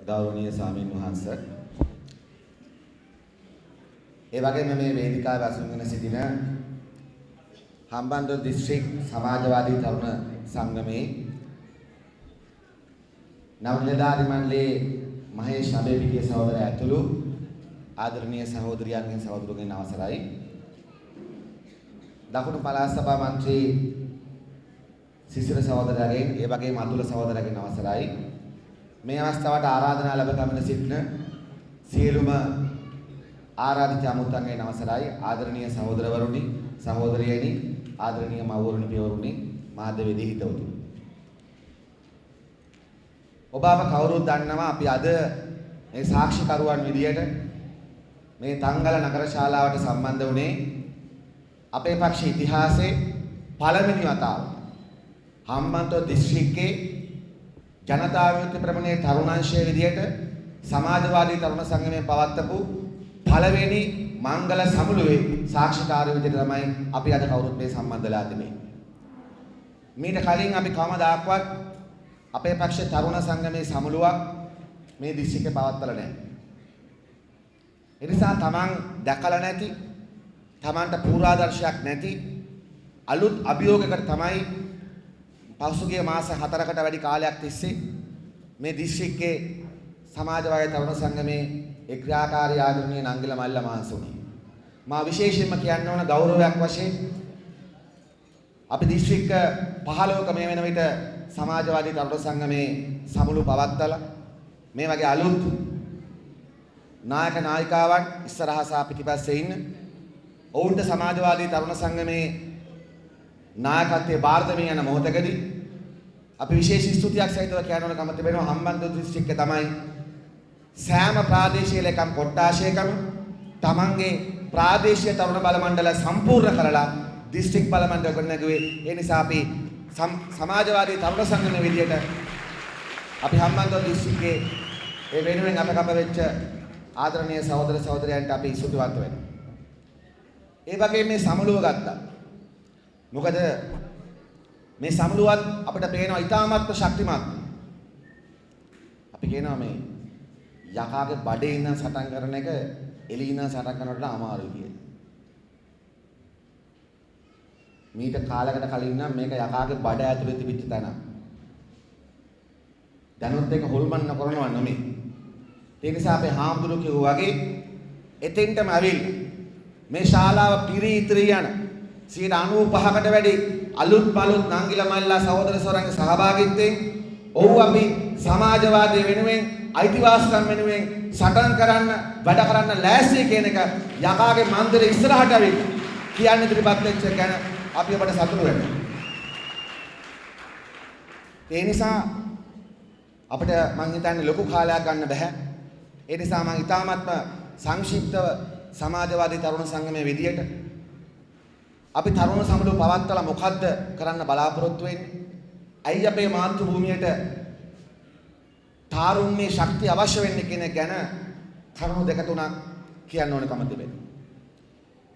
ගෞරවනීය ස්වාමීන් වහන්සේ ඒ වගේම මේ වේදිකාවේ අසුන්ගෙන සිටින හම්බන්තොට දිස්ත්‍රික් සමාජවාදී තරුණ සංගමේ නවනිලධාරි මණ්ඩලයේ මහේෂ් අබේපිටිය සහෝදරයා ඇතුළු ආදරණීය සහෝදරියන්ගෙන් සහෝදරයන්ගෙන් අවසරයි දකුණු පළාත් සභා මන්ත්‍රී සිසිර සහෝදරයාගෙන් ඒ වගේම අතුල සහෝදරයාගෙන් අවසරයි මේ අවස්ථාවට ආරාධනා ලැබ ගමන සිටින සියලුම ආරාධිත අමුත්තන්ගෙන් අවසරයි ආදරණීය සහෝදරවරුනි සහෝදරියනි ආදරණීය මව්වරුනි පියවරුනි මහදෙවිදි හිතවතුනි ඔබ අප කවුරුත් දන්නවා අපි අද මේ සාක්ෂිකරුවන් විදියට මේ තංගල නගර ශාලාවට සම්බන්ධ වුණේ අපේ පක්ෂ ඉතිහාසයේ පළවෙනි වතාව හම්බන්තොට දිස්ත්‍රික්කයේ ජනතා විමුක්ති ප්‍රමුඛයේ තරුණාංශයේ විදියට සමාජවාදී තරුණ සංගමයේ පවත්වපු පළවෙනි මංගල සමුළුවේ සාක්ෂිකාරය විදියට තමයි අපි අද කවුරුත් මේ සම්බන්ධලා තිබෙන්නේ. මීට කලින් අපි කවමදාක්වත් අපේ පක්ෂ තරුණ සංගමයේ සමුළුවක් මේ දිස්ත්‍රික්කේ පවත්වලා නැහැ. ඒ නිසා තමන් දැකලා නැති, තමන්ට පූර්වාදර්ශයක් නැති අලුත් අභියෝගයකට තමයි පසුගිය මාස 4කට වැඩි කාලයක් තිස්සේ මේ දිස්ත්‍රික්කයේ සමාජවාදී තරුණ සංගමේ ඒ ක්‍රියාකාරී ආදරණීය නංගිල මල්ල මහන්සුනි. මා විශේෂයෙන්ම කියන්න ඕන ගෞරවයක් වශයෙන් අපි දිස්ත්‍රික්ක 15ක මේ වෙන විට සමාජවාදී තරුණ සංගමේ සමුළු පවත්වලා මේ වගේ අලුත් නායක නායිකාවන් ඉස්සරහා සහ පිටිපස්සේ ඉන්න ඔවුන්ට සමාජවාදී තරුණ සංගමේ නායකත්වයේ බාර දෙමින් යන මොහොතකදී අපි විශේෂ ස්තුතියක් සහිතව කියන්න ඕන කම තිබෙනවා හම්බන්තොට දිස්ත්‍රික්කයේ තමයි සෑම ප්‍රාදේශීය ලේකම් කොට්ටාශයකම තමන්ගේ ප්‍රාදේශීය තරුණ බල මණ්ඩල සම්පූර්ණ කරලා දිස්ත්‍රික් බල මණ්ඩල ගොඩනැගුවේ. ඒ නිසා අපි සමාජවාදී තරුණ සංගමයේ විදියට අපි හම්බන්තොට දිස්ත්‍රික්කයේ ඒ වෙනුවෙන් අපකප වෙච්ච ආදරණීය සහෝදර සහෝදරයන්ට අපි ස්තුතිවන්ත වෙනවා. ඒ වගේම මේ සමුළුව ගත්තා. මොකද මේ සමුළුවත් අපිට පේනවා ඉතාමත්ම ශක්තිමත්. අපි කියනවා මේ යකාගේ බඩේ ඉඳන් සටන් කරන එක එළිය ඉඳන් සටන් කරනවට අමාරුයි කියලා. මීට කාලයකට කලින් නම් මේක යකාගේ බඩ ඇතුලේ තිබිච්ච තැන. දැනුත් එක හොල්මන් කරනවා නෙමෙයි. ඒ නිසා අපේ හාමුදුරුවෝ කිව්වා වගේ එතෙන්ටම ඇවිල්ලා මේ ශාලාව පිරී යන 95කට වැඩි අලුත් පලුත් නංගිල මල්ලා සහෝදර සොරන්ගේ සහභාගීත්වයෙන් ඔව් අපි සමාජවාදී වෙනුවෙන් අයිතිවාසිකම් වෙනුවෙන් සටන් කරන්න වැඩ කරන්න ලෑස්ති කියන එක යකාගේ මන්දිරේ ඉස්සරහට ඇවිත් කියන්න ඉදිරිපත් වෙච්ච ගැන අපි ඔබට සතුටු වෙනවා. ඒ නිසා අපිට මං හිතන්නේ ලොකු කාලයක් ගන්න බෑ. ඒ නිසා මං ඉතාමත්ම සංක්ෂිප්තව සමාජවාදී තරුණ සංගමයේ විදියට අපි තරුණ සමුළුව පවත්වලා මොකද්ද කරන්න බලාපොරොත්තු වෙන්නේ? ඇයි අපේ මාතෘ භූමියට තාරුණ්‍යයේ ශක්තිය අවශ්‍ය වෙන්නේ කියන ගැන කරුණු දෙක තුනක් කියන්න ඕනකම තිබෙනවා.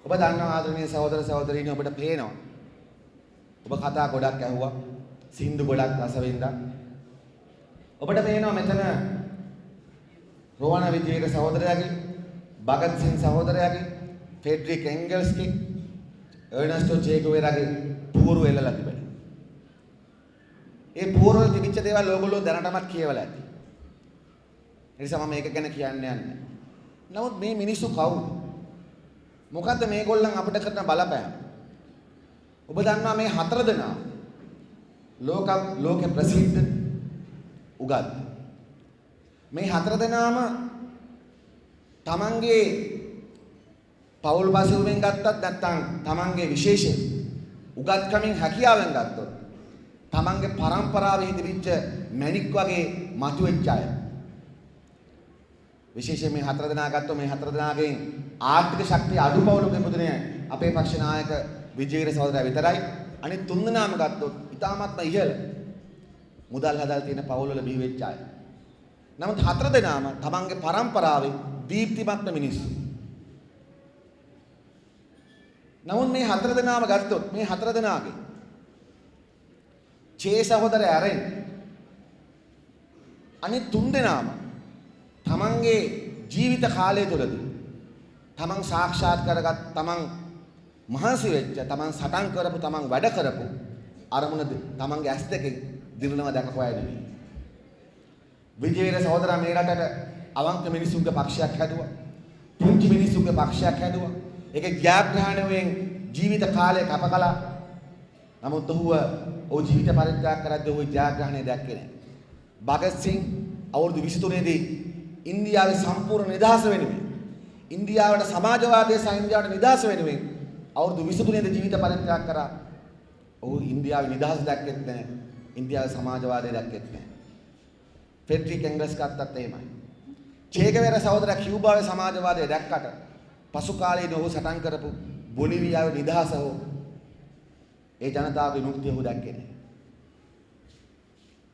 ඔබ දන්නවා ආදරණීය සහෝදර සහෝදරීනි ඔබට පේනවා. ඔබ කතා ගොඩක් ඇහුවා. සින්දු ගොඩක් රස වින්දා. ඔබට පේනවා මෙතන රෝහණ විජේක සහෝදරයාගේ, භගත් සිං සහෝදරයාගේ, ෆෙඩරික් එන්ගල්ස්ගේ, එර්නස්ටෝ චේ ගුවෙරාගේ පුවරු එල්ලලා තිබෙනවා. ඒ පුවරු තිබිච්ච දේවල් ඕගොල්ලෝ දැනටමත් කියවලා ඇති. ඒ නිසා මම මේක ගැන කියන්න යන්නේ. නමුත් මේ මිනිස්සු කවුද? මොකද්ද මේගොල්ලන් අපිට කරන බලපෑම? ඔබ දන්නවා මේ හතර දෙනා ලෝක ප්‍රසිද්ධ උගත්. මේ හතර දෙනාම තමන්ගේ පෞල් පසුබිමෙන් ගත්තත් නැත්නම් තමන්ගේ විශේෂ උගත්කමින් හැකියාවෙන් ගත්තොත් තමන්ගේ පරම්පරාවේ තිබිච්ච මැණික් වගේ මතුවෙච්ච අය. විශේෂයෙන් මේ හතර දෙනා ගත්තොත් මේ හතර දෙනාගෙන් ආර්ථික ශක්තිය අඩු පවුලක ඉපදුනේ අපේ පක්ෂ නායක විජේවීර සහෝදරයා විතරයි. අනිත් තුන් දෙනාම ගත්තොත් ඉතාමත්ම ඉහළ මුදල් හදලා තියෙන පවුල්වල බිහි වෙච්ච අය. නමුත් හතර දෙනාම තමන්ගේ පරම්පරාවේ දීප්තිමත් මිනිස්සු. නමුත් මේ හතර දෙනාම ගත්තොත් මේ හතර දෙනාගේ චේ සහෝදරයා ඇරෙන් අනිත් තුන් දෙනාම තමන්ගේ ජීවිත කාලය තුළදී තමන් සාක්ෂාත් කරගත් තමන් මහන්සි වෙච්ච තමන් සටන් කරපු තමන් වැඩ කරපු අරමුණ තමන්ගේ ඇස් දෙකෙන් දිනනවා දැකපු අය නෙවෙයි. විජේවීර සහෝදරයා මේ රටට අවංක මිනිසුන්ගේ පක්ෂයක් හැදුවා. පුංචි මිනිසුන්ගේ පක්ෂයක් හැදුවා. ඒකේ ජයග්‍රහණයෙන් ජීවිත කාලය කැප කළා. නමුත් ඔහු ජීවිත පරිත්‍යාග කරද්දී ඔහු ජයග්‍රහණය දැක්කේ නැහැ. භගත් සිං අවුරුදු 23 දී ඉන්දියාවේ සම්පූර්ණ නිදහස වෙනුවෙන් ඉන්දියාවට සමාජවාදයේ සහ ඉන්දියාවට නිදහස වෙනුවෙන් අවුරුදු 23 දී ජීවිත පරිත්‍යාග කරා. ඔහු ඉන්දියාවේ නිදහස දැක්කෙත් නැහැ. ඉන්දියාවේ සමාජවාදය දැක්කෙත් නැහැ. ෆෙඩරික් එංගල්ස් ගත්තත් එහෙමයි. චේ ගෙවෙරා සහෝදරයා කියුබාවේ සමාජවාදය දැක්කට පසු කාලයේදී ඔහු සටන් කරපු බොලිවියාවේ නිදහස හෝ ඒ ජනතාවගේ විමුක්තිය ඔහු දැක්කේ නැහැ.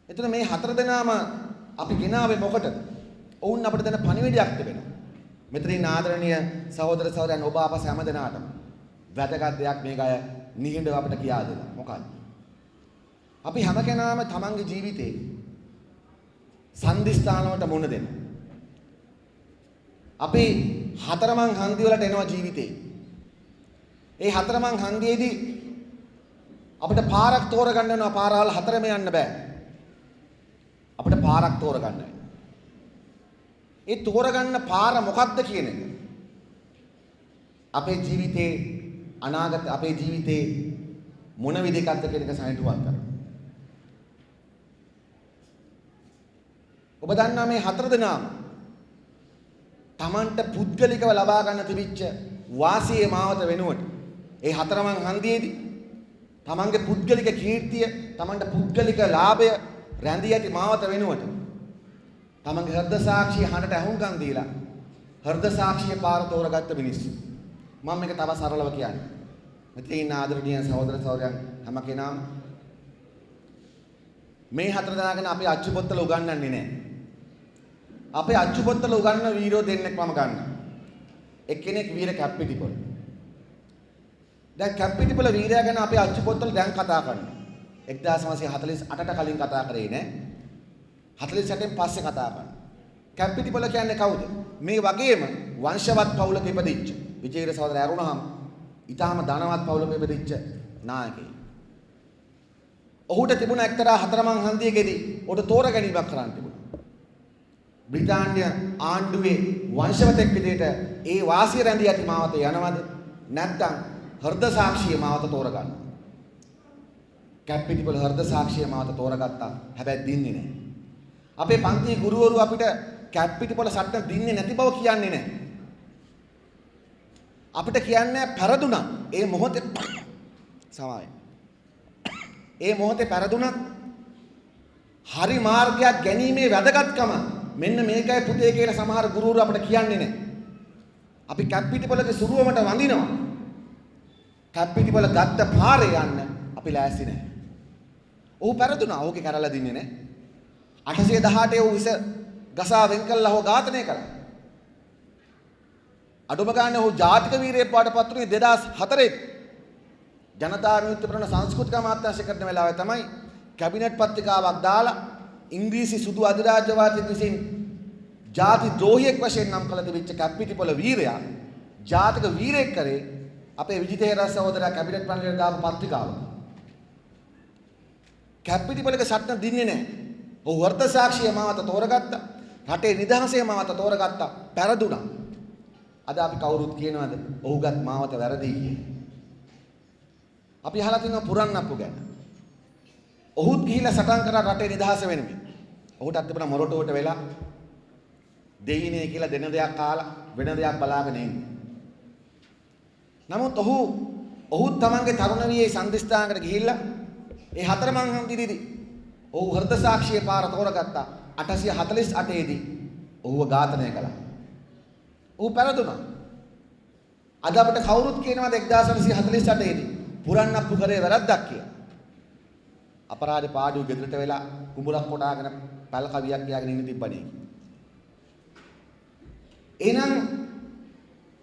එතන මේ හතර දෙනාම අපි ගෙනාවේ මොකටද? ඔවුන් අපිට දෙන පණිවිඩයක් තිබෙනවා. මෙතනින් ආදරණීය සහෝදර සහෝදරයන් ඔබ අපස හැම දෙනාටම වැදගත් දෙයක් මේක අය නිහිඬව අපිට කියා දෙනවා. මොකක්ද? අපි හැම කෙනාම තමන්ගේ ජීවිතේ සන්දිස්ථාන වලට මුණ දෙනවා. අපි හතරමං හන්දි වලට එනවා ජීවිතේ. ඒ හතරමං හන්දියේදී අපිට පාරක් තෝරගන්න වෙනවා. පාරවල් හතරම යන්න බෑ. අපිට පාරක් තෝරගන්න වෙනවා. ඒ තෝරගන්න පාර මොකක්ද කියන එක අපේ ජීවිතේ අනාගත අපේ ජීවිතේ මොන විදිහකටද කියන එක සනිටුවක් කරනවා. ඔබ දන්නා මේ හතර දෙනාම තමන්ට පුද්ගලිකව ලබා ගන්න තිබිච්ච වාසියේ මාවත වෙනුවට ඒ හතරමං හන්දියේදී තමන්ගේ පුද්ගලික කීර්තිය තමන්ට පුද්ගලික ලාභය රැඳී ඇති මාවත වෙනුවට තමන්ගේ හෘද සාක්ෂිය හඬට ඇහුම්කන් දීලා හෘද සාක්ෂිය පාර තෝරගත්ත මිනිස්සු. මම මේක තව සරලව කියන්නේ. මෙතන ඉන්න ආදරණීය සහෝදර සහෝදරයන් හැම කෙනාම මේ හතර දෙනාගෙන අපි අච්චු පොත්තල උගන්වන්නේ නැහැ. අපේ අච්චු පොත්තල උගන්වන වීරයෝ දෙන්නෙක් මම ගන්නවා. එක්කෙනෙක් වීර කැප්පිටිපොළ. දැන් කැප්පිටිපොළ වීරයා ගැන අපේ අච්චු පොත්තල දැන් කතා කරනවා. 1948ට කලින් කතා කරේ නෑ. 47න් පස්සේ කතා කරනවා. කැප්පිටිපොළ කියන්නේ කවුද? මේ වගේම වංශවත් පවුලක ඉපදිච්ච විජේවීර සහෝදරයා අරුණහම ඊටාම ධනවත් පවුලක ඉපදිච්ච නායකයෙක්. ඔහුට තිබුණ එක්තරා හතරමං හන්දියකදී ඔහුට තෝරගැනීමක් කරන්න තිබුණා. බ්‍රිතාන්‍ය ආණ්ඩුවේ වංශවතෙක් විදිහට ඒ වාසිය රැඳී ඇති මාවතේ යනවද නැත්නම් හෘද සාක්ෂිය මාවත තෝරගන්න. කැප්පිටිපොළ හෘද සාක්ෂිය මාවත තෝරගත්තා. හැබැයි දින්නේ නැහැ. අපේ පන්ති ගුරුවරු අපිට කැප්පිටිපොළ සටන දින්නේ නැති බව කියන්නේ නැහැ. අපිට කියන්නේ පෙරදුනා. ඒ මොහොතේ සමාවෙන්. ඒ මොහොතේ පෙරදුනත් හරි මාර්ගයක් ගැනීමේ වැදගත්කම මෙන්න මේකයි පුතේ කියලා සමහර ගුරුවරු අපිට කියන්නේ නැහැ. අපි කැප්පිටිපොළගේ සුරුවමට වඳිනවා. කැප්පිටිපොළ ගත්ත පාරේ යන්න අපි ලෑස්ති නැහැ. ඔහු පෙරදුනා. ඔහුගේ කරලා දින්නේ නැහැ. 818 ඔහු විස ගසා වෙන් කළා හො ඝාතනය කළා. අඩුම ගානේ ඔහු ජාතික වීරයෙක් බවට පත් වුණේ 2004 ජනතා විමුක්ති ප්‍රණ සංස්කෘතික අමාත්‍යාංශය කරන වෙලාවේ තමයි කැබිනට් පත්‍රිකාවක් දාලා ඉංග්‍රීසි සුදු අධිරාජ්‍යවාදීන් විසින් ජාති ද්‍රෝහියෙක් වශයෙන් නම් කළ තිබිච්ච කැප්පිටිපොළ වීරයා ජාතික වීරයෙක් කරේ අපේ විජිතේර සහෝදරයා කැබිනට් පන්සලට දාපු පත්‍රිකාව. කැප්පිටිපොළගේ සටන දින්නේ නැහැ. ඔහු වර්ත සාක්ෂිය මාවත තෝරගත්තා. රටේ නිදහසේ මාවත තෝරගත්තා. පෙරදුනා. අද අපි කවුරුත් කියනවාද ඔහුගත් මාවත වැරදි කියලා. අපි අහලා තියෙනවා පුරන්නප්පු ගැන. ඔහුත් ගිහිලා සටන් කරා රටේ නිදහස වෙනුවෙන්. ඔහුටත් තිබුණා මොරටුවට වෙලා දෙයිනේ කියලා දෙන දෙයක් කාලා වෙන දෙයක් බලාගෙන ඉන්නේ. නමුත් ඔහු තමන්ගේ තරුණ වියේ සම්දිස්ථානකට ගිහිල්ලා ඒ හතරමං හන්දියේදී ඔහු හෘද සාක්ෂිය පාර තෝරගත්තා. 848 දී ඔහුව ඝාතනය කළා. ඔහු පෙරදුනා. අද අපිට කවුරුත් කියනවාද 1948 දී පුරන්නප්පු කරේ වැරද්දක් කියලා. අපරාධ පාඩුව ගෙදරට වෙලා කුඹුරක් කොටාගෙන පැල කවියක් කියාගෙන ඉන්න තිබ්බනේ. එහෙනම්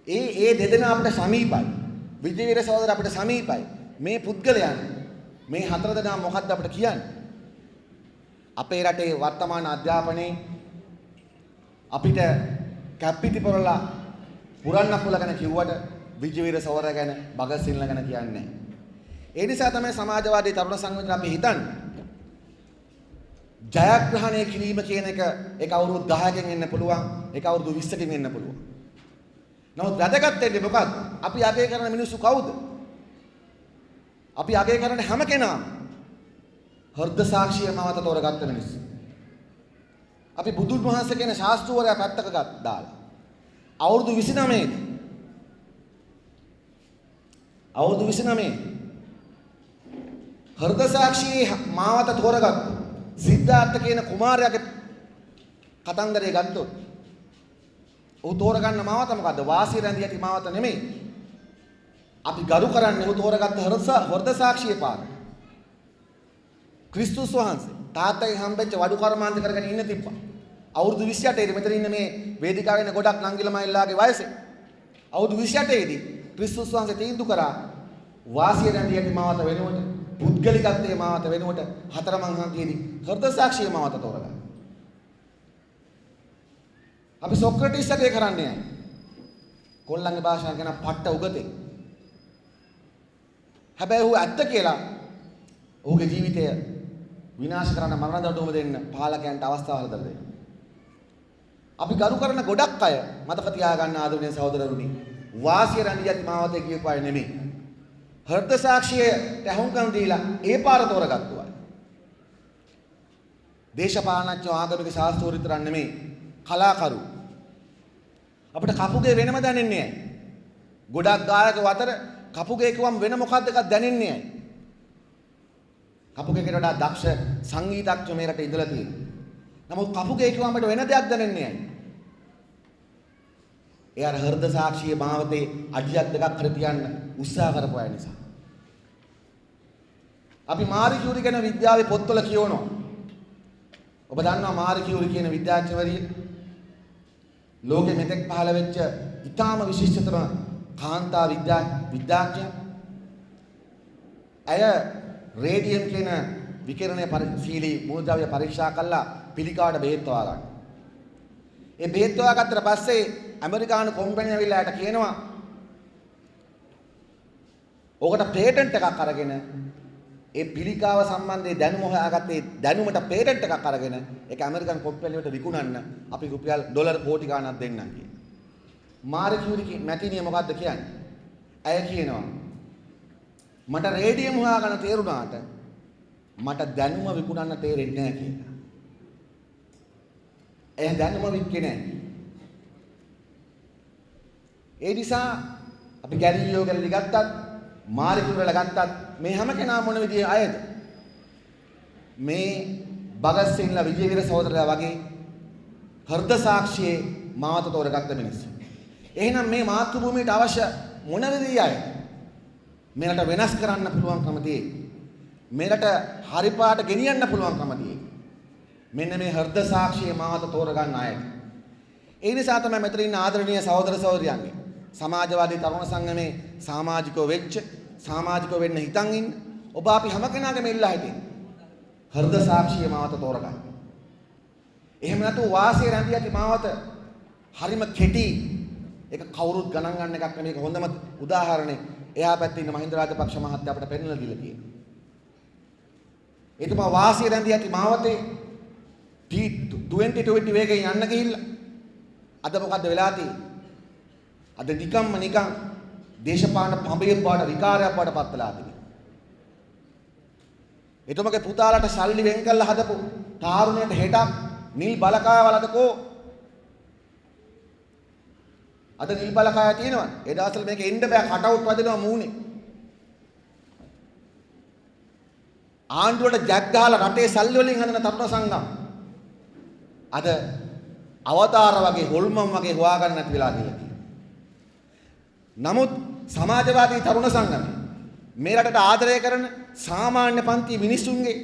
ඒ දෙදෙනා අපිට සමීපයි. විජේවීර සහෝදර අපිට සමීපයි. මේ පුද්ගලයන් මේ හතර දෙනා මොකද්ද අපිට කියන්නේ? අපේ රටේ වර්තමාන අධ්‍යාපනයේ අපිට කැප්පිටි පොරලා පුරන්න පුල ගැන කිව්වට විජේවීර සෝර ගැන භගත් සිංහ ගැන කියන්නේ නැහැ. ඒ නිසා තමයි සමාජවාදී තරුණ සංගමයෙන් අපි හිතන්නේ ජයග්‍රහණය කිරීම කියන එක ඒක අවුරුදු 10කින් එන්න පුළුවන්, ඒක අවුරුදු 20කින් එන්න පුළුවන්. නමුත් වැදගත් වෙන්නේ මොකක්ද? අපි අගය කරන මිනිස්සු කවුද? අපි අගය කරන හැම කෙනාම හෘද සාක්ෂිය මවත තෝරගත්ත මිනිස්සු. අපි බුදුන් වහන්සේ කියන ශාස්ත්‍රවරයා පැත්තක දාලා අවුරුදු 29 හෘද සාක්ෂියේ මාවත තෝරගත්ත සිද්ධාර්ථ කියන කුමාරයාගේ කතන්දරය ගත්තොත් ਉਹ තෝරගන්න මාවත මොකද්ද? වාසිය රැඳී ඇති මාවත නෙමෙයි. අපි ගරු කරන්නේ ਉਹ තෝරගත්ත හෘද සාක්ෂියේ පාර. ක්‍රිස්තුස් වහන්සේ තාත්තයි හම්බෙච්ච වඩු කර්මාන්ත කරගෙන ඉන්න තිබ්බා. අවුරුදු 28 දී මෙතන ඉන්න මේ වේදිකාවේ ඉන්න ගොඩක් නංගිලමයිලාගේ වයසේ අවුරුදු 28 දී ක්‍රිස්තුස් වහන්සේ තීන්දුව කරා වාසිය රැඳී ඇති මාවත වෙනුවට පුද්ගලිකත්වයේ මාවත වෙනුවට හතරමං හන්දියේදී හෘද සාක්ෂියේ මාවත තෝරගන්න. අපි සොක්‍රටිස් අගය කරන්නේ නැහැ. කොල්ලන්ගේ භාෂාවෙන් කියන පට්ට උගතේ. හැබැයි ඌ ඇත්ත කියලා ඌගේ ජීවිතය විනාශ කරන්න මරණ දඬුවම දෙන්න පාලකයන්ට අවස්ථාව හදලා දෙන්න. අපි ගරු කරන ගොඩක් අය මතක තියාගන්න ආදරණීය සහෝදරවරුනි වාසිය රැඳී ඇති මාවතේ කියපු අය නෙමෙයි. හෘද සාක්ෂියට අහුම්කම් දීලා ඒ පාර තෝරගත්තු අය. දේශපාලනඥයෝ ආගමික ශාස්ත්‍රවරු විතරක් නෙමෙයි කලාකරු. අපිට කපුගේ වෙනම දැනෙන්නේ නැහැ. ගොඩක් ගායකයෝ අතර කපුගේ කිව්වම වෙන මොකක්ද එකක් දැනෙන්නේ නැහැ. කපුගේකට වඩා දක්ෂ සංගීතඥයෝ මේ රටේ ඉඳලා තියෙනවා. නමුත් කපුගේ කිව්වම අපිට වෙන දෙයක් දැනෙන්නේ නැහැ. ඒ අර හෘද සාක්ෂියේ මාවතේ අඩියක් දෙකක් කර තියන්න උත්සාහ කරපු අය නිසා. අපි මාරි කියුරි ගැන විද්‍යාවේ පොත්වල කියවනවා. ඔබ දන්නවා මාරි කියුරි කියන විද්‍යාඥවරිය ලෝකෙ මෙතෙක් පහළ වෙච්ච ඉතාම විශිෂ්ටතම කාන්තා විද්‍යාඥයා. ඇය රේඩියම් කියන විකිරණය පරිශීලී මූලද්‍රව්‍ය පරීක්ෂා කළා පිළිකාවට බෙහෙත් හොයාගන්න. ඒ බෙහෙත් හොයාගත්තට පස්සේ ඇමරිකානු කම්පැනි ඇවිල්ලා යට කියනවා ඔකට පේටන්ට් එකක් අරගෙන ඒ පිළිකාව සම්බන්ධයෙන් දැනුම හොයාගත්තේ දැනුමට පේටන්ට් එකක් අරගෙන ඒක ඇමරිකන් කම්පැනිවට විකුණන්න අපි රුපියල් ඩොලර් කෝටි ගණනක් දෙන්නම් කියන. මාරි කියුරි මැතිනිය මොකද්ද කියන්නේ? ඇය කියනවා මට රේඩියම් හොයාගන්න තේරුණාට මට දැනුම විකුණන්න තේරෙන්නේ නැහැ කියලා. එයා දැනුම වික්කේ නැහැ. ඒ නිසා අපි ගැලිලියෝ ගැලලි ගත්තත් මාරි කියුරල ගත්තත් මේ හැම කෙනාම මොන විදිහේ අයද? මේ භගත් සිංහලා විජේවීර සහෝදරයා වගේ හෘද සාක්ෂියේ මාවත තෝරගත්ත මිනිස්සු. එහෙනම් මේ මාතෘ භූමියට අවශ්‍ය මොන විදිහේ අයද? මේකට වෙනස් කරන්න පුළුවන්කම තියෙයි. මේකට හරි පාට ගෙනියන්න පුළුවන්කම තියෙයි. මෙන්න මේ හෘද සාක්ෂියේ මාවත තෝරගන්න අයට. ඒ නිසා තමයි මෙතන ඉන්න ආදරණීය සහෝදර සහෝදරියන්ගේ සමාජවාදී තරුණ සංගමේ සමාජිකව වෙච්ච සමාජිකව වෙන්න හිතන් ඉන්න ඔබ අපි හැම කෙනාගේම ඉල්ලා හිටින් හෘද සාක්ෂියේ මාවත තෝරගන්න. එහෙම නැතුව වාසිය රැඳී ඇති මාවත හරිම කෙටි ඒක කවුරුත් ගණන් ගන්න එකක් නෙමෙයි. හොඳම උදාහරණේ එහා පැත්තේ ඉන්න මහින්ද රාජපක්ෂ මහත්තයා අපිට පෙන්වලා දීලා තියෙනවා. ඒ තමයි වාසිය රැඳී ඇති මාවතේ T20 වේගයෙන් යන්න ගිහිල්ලා අද මොකද්ද වෙලා තියෙන්නේ? අද නිකන් දේශපාලන පඹයක් බවට විකාරයක් බවට පත් වෙලා තිබෙනවා. එතුමගේ පුතාලට සල්ලි වෙන් කරලා හදපු තාරුණයට හෙටක් නිල් බලකායවලදකෝ අද නිල් බලකාය තියෙනවා. ඒ දවස්වල මේක එන්න බෑ කටවුට් වදිනවා මූණේ. ආණ්ඩුවට ජැක් ගහලා රටේ සල්ලි වලින් හදන තරුණ සංගම් අද අවතාර වගේ හොල්මන් වගේ හොයාගන්න නැති වෙලා කියලා කියනවා. නමුත් සමාජවාදී තරුණ සංගමය මේ රටට ආදරය කරන සාමාන්‍ය පන්ති මිනිසුන්ගේ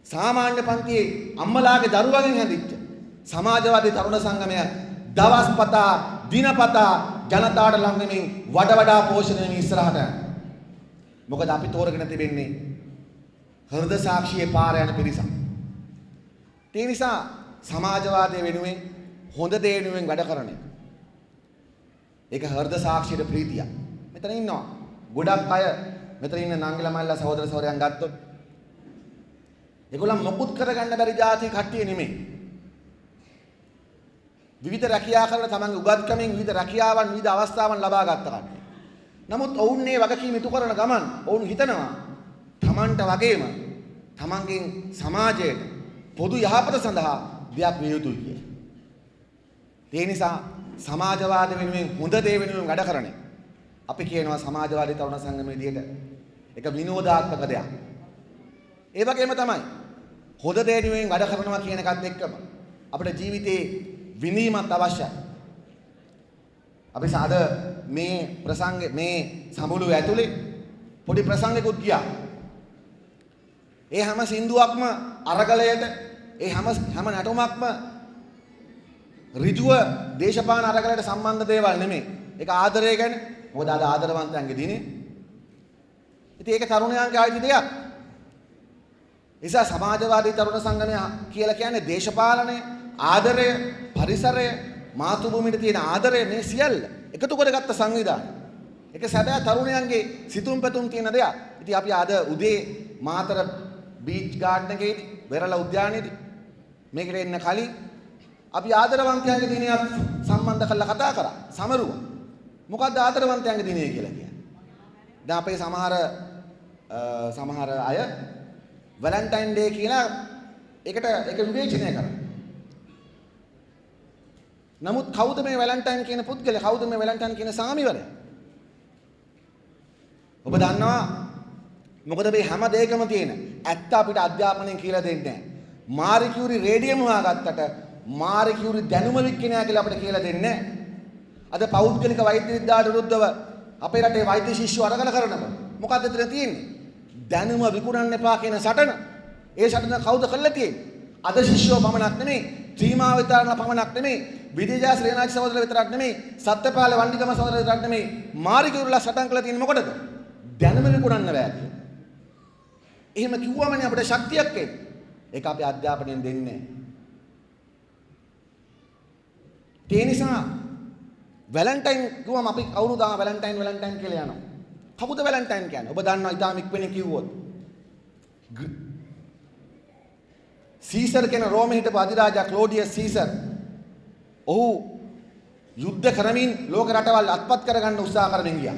සාමාන්‍ය පන්තියේ අම්මලාගේ දරුවගෙන් හැදිච්ච සමාජවාදී තරුණ සංගමය දවස්පතා දිනපතා ජනතාවට ලං වෙමින් වඩා පෝෂණය වෙමින් ඉස්සරහට යනවා. මොකද අපි තෝරගෙන තිබෙන්නේ හෘද සාක්ෂියේ පාර යන පිරිසක්. ඒ නිසා සමාජවාදය වෙනුවෙන් හොඳ දේ වෙනුවෙන් වැඩ කරන එක. ඒක හෘද සාක්ෂියට ප්‍රීතියක්. මෙතන ඉන්නවා ගොඩක් අය මෙතන ඉන්න නංගිලා මල්ලා සහෝදර සහෝදරයන් ගත්තොත් ඒගොල්ලන් මොකුත් කරගන්න බැරි જાති කට්ටිය නෙමෙයි. විවිධ රැකියා කරන තමන්ගේ උගත්කමින් විවිධ රැකියාවන් විවිධ අවස්ථාවන් ලබා ගත්ත කට්ටිය. නමුත් ඔවුන් මේ වගකීම ඉටු කරන ගමන් ඔවුන් හිතනවා තමන්ට වගේම තමන්ගෙන් සමාජයට පොදු යහපත සඳහා දෙයක් විය යුතුයි කියලා. ඒ නිසා සමාජවාද වෙනුවෙන් හොඳ දේ වෙනුවෙන් වැඩ කරන එක. අපි කියනවා සමාජවාදී තරුණ සංගමයේ විදියට ඒක විනෝදාත්මක දෙයක්. ඒ වගේම තමයි හොඳ දේ වෙනුවෙන් වැඩ කරනවා කියන එකත් එක්කම අපේ ජීවිතේ විනීමත් අවශ්‍යයි. අපි සාද මේ ප්‍රසංගේ මේ සමුළු ඇතුලේ පොඩි ප්‍රසංගයක්ත් ගියා. ඒ හැම සින්දුවක්ම අරගලයට ඒ හැම නටුමක්ම ඍජුව දේශපාලන අරගලයට සම්බන්ධ දේවල් නෙමෙයි. ඒක ආදරය ගැන. මොකද අද ආදරවන්තයන්ගේ දිනේ. ඉතින් ඒක තරුණයන්ගේ ආයිති දෙයක්. නිසා සමාජවාදී තරුණ සංගමය කියලා කියන්නේ දේශපාලනය, ආදරය, පරිසරය, මාතෘභූමියට තියෙන ආදරය මේ සියල්ල එකතු කරගත්ත සංවිධානය. ඒක සැබෑ තරුණයන්ගේ සිතුම් පැතුම් තියෙන දෙයක්. ඉතින් අපි අද උදේ මාතර බීච් ගාඩන් එකේදී වෙරළ උද්‍යානයේදී මේකට එන්න කලින් අපි ආදරවන්තයන්ගේ දිනයක් සම්බන්ධ කරලා කතා කරා. සමරුවා. මොකද්ද ආදරවන්තයන්ගේ දිනය කියලා කියන්නේ? දැන් අපේ සමහර අය වැලන්ටයින් ඩේ කියලා ඒක විවේචනය කරනවා. නමුත් කවුද මේ වැලන්ටයින් කියන පුද්ගලයා? කවුද මේ වැලන්ටයින් කියන සාමිවරයා? ඔබ දන්නවා මොකද මේ හැම දෙයකම තියෙන ඇත්ත අපිට අධ්‍යාපනයෙන් කියලා දෙන්නේ නැහැ. මාරි කියුරි රේඩියම් හොයාගත්තට මාරි කියුරි දැනුම වික්කිනා කියලා අපිට කියලා දෙන්නේ නැහැ. අද පෞද්ගලික වෛද්‍ය විද්‍යාවට විරුද්ධව අපේ රටේ වෛද්‍ය ශිෂ්‍යව අරගල කරනවා. මොකද්ද එතන තියෙන්නේ? දැනුම විකුණන්න එපා කියන සටන. ඒ සටන කවුද කළා තියෙන්නේ? අද ශිෂ්‍යව පමණක් නෙමෙයි, ත්‍රිමා විතරන පමණක් නෙමෙයි, විදේජාස් රේනාජ් සහෝදර විතරක් නෙමෙයි, සත්‍යපාල වන්දිගම සහෝදර විතරක් නෙමෙයි, මාරි කියුරිලා සටන් කළා තියෙන්නේ මොකටද? දැනුම විකුණන්න බෑ කියලා. එහෙම කිව්වමනේ අපිට ශක්තියක් එන්නේ. ඒක අපි අධ්‍යාපනයෙන් දෙන්නේ නැහැ. ඒ නිසා වැලන්ටයින් කිව්වම අපි කවුරුද වැලන්ටයින් කියලා යනවා. කවුද වැලන්ටයින් කියන්නේ? ඔබ දන්නවා ඉතාම ඉක්මනින් කිව්වොත්. සීසර් කියන රෝමේ හිටපු අධිරාජා ක්ලෝඩියස් සීසර්. ඔහු යුද්ධ කරමින් ලෝක රටවල් අත්පත් කරගන්න උත්සාහ කරමින් ගියා.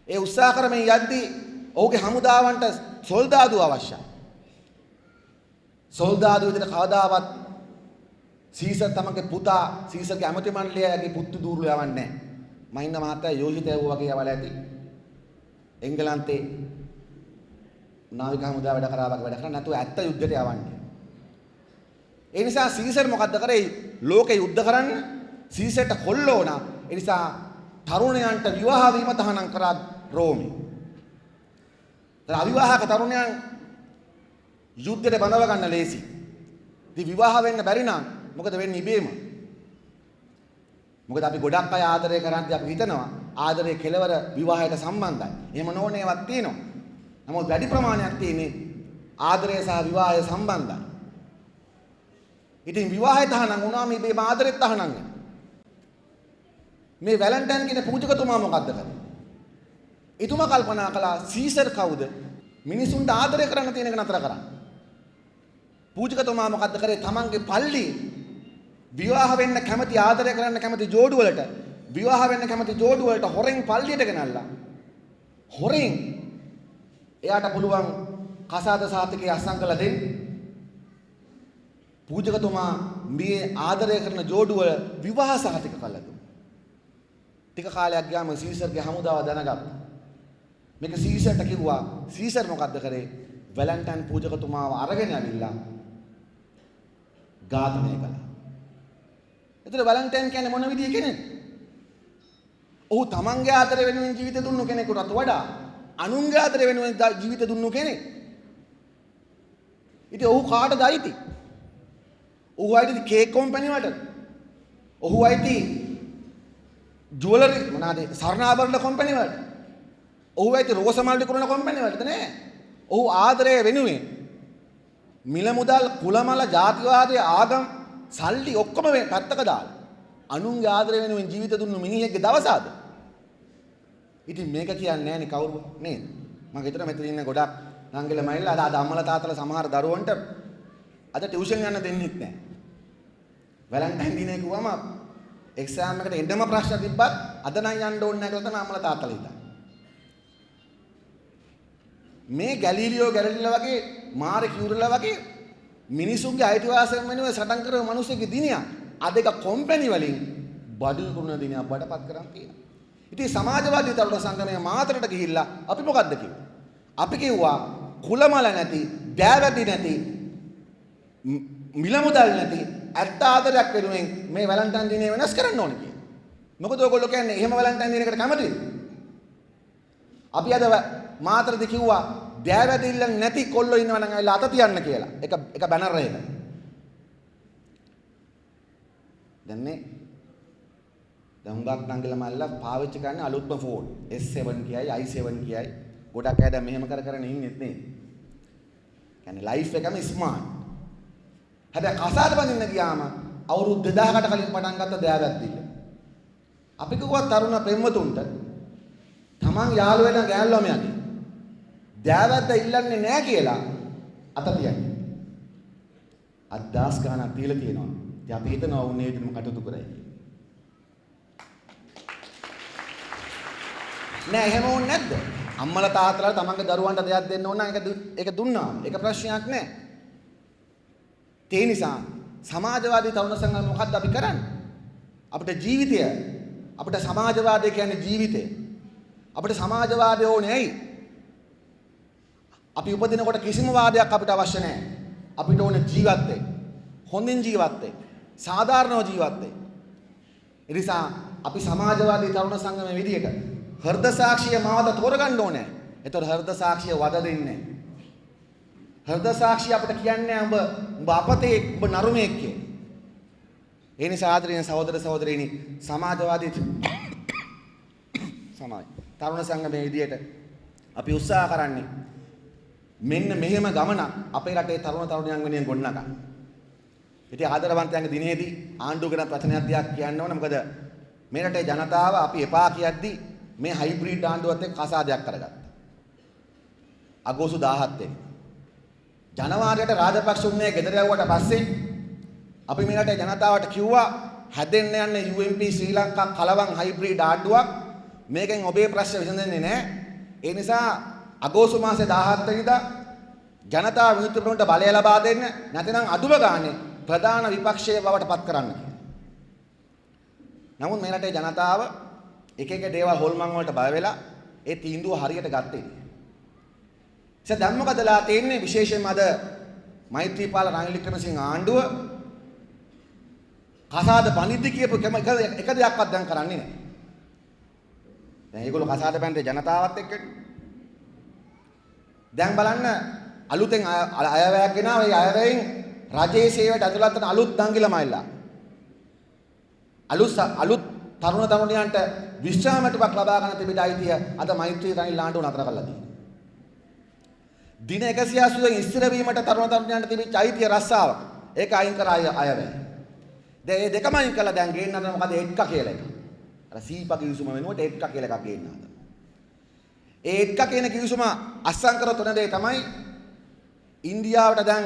ඒ උත්සාහ කරමින් යද්දී ඔහුගේ හමුදාවන්ට සොල්දාදු අවශ්‍යයි. සොල්දාදු විදිහට කවදාවත් සීසර් තමගේ පුතා සීසර්ගේ ඇමති මණ්ඩලයේ පුතු දූර්ල යවන්නේ නැහැ. මහින්ද මහත්තයා යෝජිත ඇව්වා වගේ යවලා ඇති. එංගලන්තේ නාවික හමුදාව වැඩ කරා වගේ වැඩ කරා නැතුව ඇත්ත යුද්ධයට යවන්නේ. ඒ නිසා සීසර් මොකද්ද කරේ? ලෝකේ යුද්ධ කරන්න සීසර්ට කොල්ලෝ නා. ඒ නිසා තරුණයන්ට විවාහ වීම තහනම් කරා රෝමේ. අවිවාහක තරුණයන් යුද්ධයට බඳව ගන්න ලේසි. ඉතින් විවාහ වෙන්න බැරි නම් මොකද වෙන්නේ ඉබේම? මොකද අපි ගොඩක් අය ආදරය කරන්නේ අපි හිතනවා ආදරයේ කෙලවර විවාහයට සම්බන්ධයි. එහෙම නොවනේවත් තියෙනවා. නමුත් වැඩි ප්‍රමාණයක් තියෙන්නේ ආදරය සහ විවාහය සම්බන්ධයි. ඉතින් විවාහය තහනම් වුණාම ඉබේම ආදරෙත් තහනම් වෙනවා. මේ වැලන්ටයින් කියන පූජකතුමා මොකද්ද කරන්නේ? එතුමා කල්පනා කළා සීසර් කවුද? මිනිසුන්ට ආදරය කරන්න තියෙන එක නතර කරන්න. පූජකතුමා මොකද්ද කරේ? තමන්ගේ පල්ලි විවාහ වෙන්න කැමති ආදරය කරන්න කැමති ජෝඩු වලට විවාහ වෙන්න කැමති ජෝඩු වලට හොරෙන් පල්ලියට ගෙනල්ලා හොරෙන් එයාට පුළුවන් කසාද සාතිකේ අස්සම් කළ දෙන්න. පූජකතුමා මේ ආදරය කරන ජෝඩු වල විවාහ සාතික කළා දුන්නා. ටික කාලයක් ගියාම සීසර්ගේ හමුදාව දැනගත්තා. මේක සීසර්ට කිව්වා. සීසර් මොකද්ද කරේ? වැලන්ටයින් පූජකතුමාව අරගෙන ඇවිල්ලා ඝාතනය කළා. එතකොට වැලන්ටයින් කියන්නේ මොන විදිහේ කෙනෙක්ද? ඔහු තමන්ගේ ආදරය වෙනුවෙන් ජීවිත දුන්නු කෙනෙකුටත් වඩා අනුන්ගේ ආදරය වෙනුවෙන් ජීවිත දුන්නු කෙනෙක්. ඉතින් ඔහු කාටද අයිති? ඔහු අයිති කේක් කම්පැනි වලට. ඔහු අයිති ජුවලරි මොනවාද සරණාභරණ කම්පැනි වලට. ඔහු අයිති රෝස මල් විකුණන කම්පැනි වලට නෑ. ඔහු ආදරය වෙනුවෙන් මිල මුදල් කුලමල ජාතිවාදයේ ආගම් සල්ලි ඔක්කොම පැත්තක දාලා අනුන්ගේ ආදරය වෙනුවෙන් ජීවිත දුන්නු මිනිහෙක්ගේ දවස අද. ඉතින් මේක කියන්නේ නෑනේ කවුරු නේද? මම හිතන මෙතන ඉන්න ගොඩක් නංගිල මයිල්ලා අද අම්මලා තාත්තලා සමහර දරුවන්ට අද ටියුෂන් යන්න දෙන්නෙත් නෑ. වැලන්ටයින් දිනේ කිව්වම එක්සෑම් එකට එන්නම ප්‍රශ්න තිබ්බත් අද නම් යන්න ඕනේ නැහැ කියලා තමයි අම්මලා තාත්තලා හිතන්නේ. මේ ගැලීලියෝ ගැලීලා වගේ මාරේ කියුරලා වගේ මිනිසුන්ගේ අයිතිවාසිකම් වෙනුවෙන් සටන් කරන මිනිස්සුගේ දිනයක් අද එක කොම්පැනි වලින් බඩු කුණ දිනයක් බඩපත් කරන් තියෙනවා. ඉතින් සමාජවාදී තරුණ සංගමයේ මාතරට ගිහිල්ලා අපි මොකද්ද කිව්වේ? අපි කිව්වා කුලමල නැති, දෑවැදි නැති, මිල මුදල් නැති ඇත්ත ආදරයක් වෙනුවෙන් මේ වැලන්ටයින් දිනේ වෙනස් කරන්න ඕනේ කියලා. මොකද ඔයගොල්ලෝ කියන්නේ එහෙම වැලන්ටයින් දිනයකට කැමතිද? අපි අද මාතරද කිව්වා දෑවැදිල්ල නැති කොල්ලෝ ඉන්නවා නම් ඇවිල්ලා අත තියන්න කියලා. එක බැනර් එකක. දැන් හුඟක් නංගිලා මල්ලා පාවිච්චි කරන්නේ අලුත්ම ෆෝන් S7 කියයි i7 කියයි. ගොඩක් අය දැන් මෙහෙම කරගෙන ඉන්නෙත් නේ. කියන්නේ ලයිෆ් එකම ස්මාර්ට්. හැබැයි කසාද බඳින්න ගියාම අවුරුදු 2000කට කලින් පටන් ගත්ත දෑවැද්දිල්ල. අපි කිව්වා තරුණ ප්‍රේමතුන්ට තමන් යාළු වෙන ගෑල් ළමයාගේ දෑවැද්ද ඉල්ලන්නේ නැහැ කියලා අත තියන්නේ. අද්දාස් ගානක් තියලා තියෙනවා. ඉතින් අපි හිතනවා උන්නේ ඒකම කටයුතු කරයි කියලා. නෑ එහෙම ඕනේ නැද්ද? අම්මලා තාත්තලා තමන්ගේ දරුවන්ට දෙයක් දෙන්න ඕන නම් ඒක දුන්නා. ඒක ප්‍රශ්නයක් නෑ. ඒ නිසා සමාජවාදී තරුණ සංගම මොකද්ද අපි කරන්නේ? අපිට ජීවිතය අපිට සමාජවාදය කියන්නේ ජීවිතය. අපිට සමාජවාදය ඕනේ ඇයි? අපි උපදිනකොට කිසිම වාදයක් අපිට අවශ්‍ය නැහැ. අපිට ඕනේ ජීවත් වෙන්න. හොඳින් ජීවත් වෙන්න. සාධාරණව ජීවත් වෙන්න. ඒ නිසා අපි සමාජවාදී තරුණ සංගමයේ විදියට හෘද සාක්ෂිය මාවත තෝරගන්න ඕනේ. ඒතර හෘද සාක්ෂිය වද දෙන්නේ. හෘද සාක්ෂිය අපිට කියන්නේ උඹ අපතේ උඹ නරුමෙක් කියලා. ඒ නිසා ආදරණීය සහෝදර සහෝදරීනි සමාජවාදී තරුණ සංගමයේ විදියට අපි උත්සාහ කරන්නේ මෙන්න මෙහෙම ගමනක් අපේ රටේ තරුණ තරුණියන් වෙනුවෙන් ගොඩනගා. ඉතින් ආදරවන්තයන්ගේ දිනේදී ආණ්ඩුව ගැන ප්‍රශ්නයක් දිහා කියන්න ඕන. මොකද මේ රටේ ජනතාව අපි එපා කියද්දි මේ හයිබ්‍රිඩ් ආණ්ඩුවත් එක්ක කසාදයක් කරගත්තා. අගෝස්තු 17 වෙනි. ජනවාරියට රාජපක්ෂ උන්නේ ගෙදර යවුවට පස්සේ අපි මේ රටේ ජනතාවට කිව්වා හැදෙන්න යන්නේ UMP ශ්‍රී ලංකා කලවම් හයිබ්‍රිඩ් ආණ්ඩුවක්. මේකෙන් ඔබේ ප්‍රශ්න විසඳෙන්නේ නැහැ. ඒ නිසා අගෝස්තු මාසේ 17 වෙනිදා ජනතා විමුක්ති ප්‍රමුඛට බලය ලබා දෙන්න නැත්නම් අදුම ගානේ ප්‍රධාන විපක්ෂයේ බවට පත් කරන්න කියලා. නමුත් මේ රටේ ජනතාව එක එක දේවල් හොල්මන් වලට බය වෙලා ඒ තීන්දුව හරියට ගත්තේ නෑ. දැන් මොකදලා තියෙන්නේ විශේෂයෙන්ම අද මෛත්‍රීපාල රනිල් වික්‍රමසිංහ ආණ්ඩුව කසාද බනිද්දි කියපු එක දෙයක්වත් දැන් කරන්නේ නෑ. දැන් ඒගොල්ලෝ කසාද බැඳේ ජනතාවත් එක්කනේ. දැන් බලන්න අලුතෙන් අයවැයක් ගෙනාව ඒ අයවැයෙන් රජයේ සේවයට ඇතුළත් වෙන අලුත් දංගිලමයිලා. අලුත් තරුණ තරුණියන්ට විශ්‍රාමයටපත් ලබා ගන්න තිබෙන අයිතිය අද මෛත්‍රී රනිල් ආණ්ඩුව නතර කළා තියෙනවා. දින 180න් ඉස්තිර වීමට තරුණ තරුණියන්ට තිබිච්ච අයිතිය රස්සාවක්. ඒක අයින් කර අයවැය. දැන් මේ දෙකම අයින් කළා දැන් ගේන්න හදන මොකද එක්ක කියලා එක. අර සීපා කිවිසුම වෙනුවට එක්ක කියලා එකක් ගේන්න හදන. ඒ එක්ක කියන කිවිසුම අස්සම් කරොත් උන දේ තමයි ඉන්දියාවට දැන්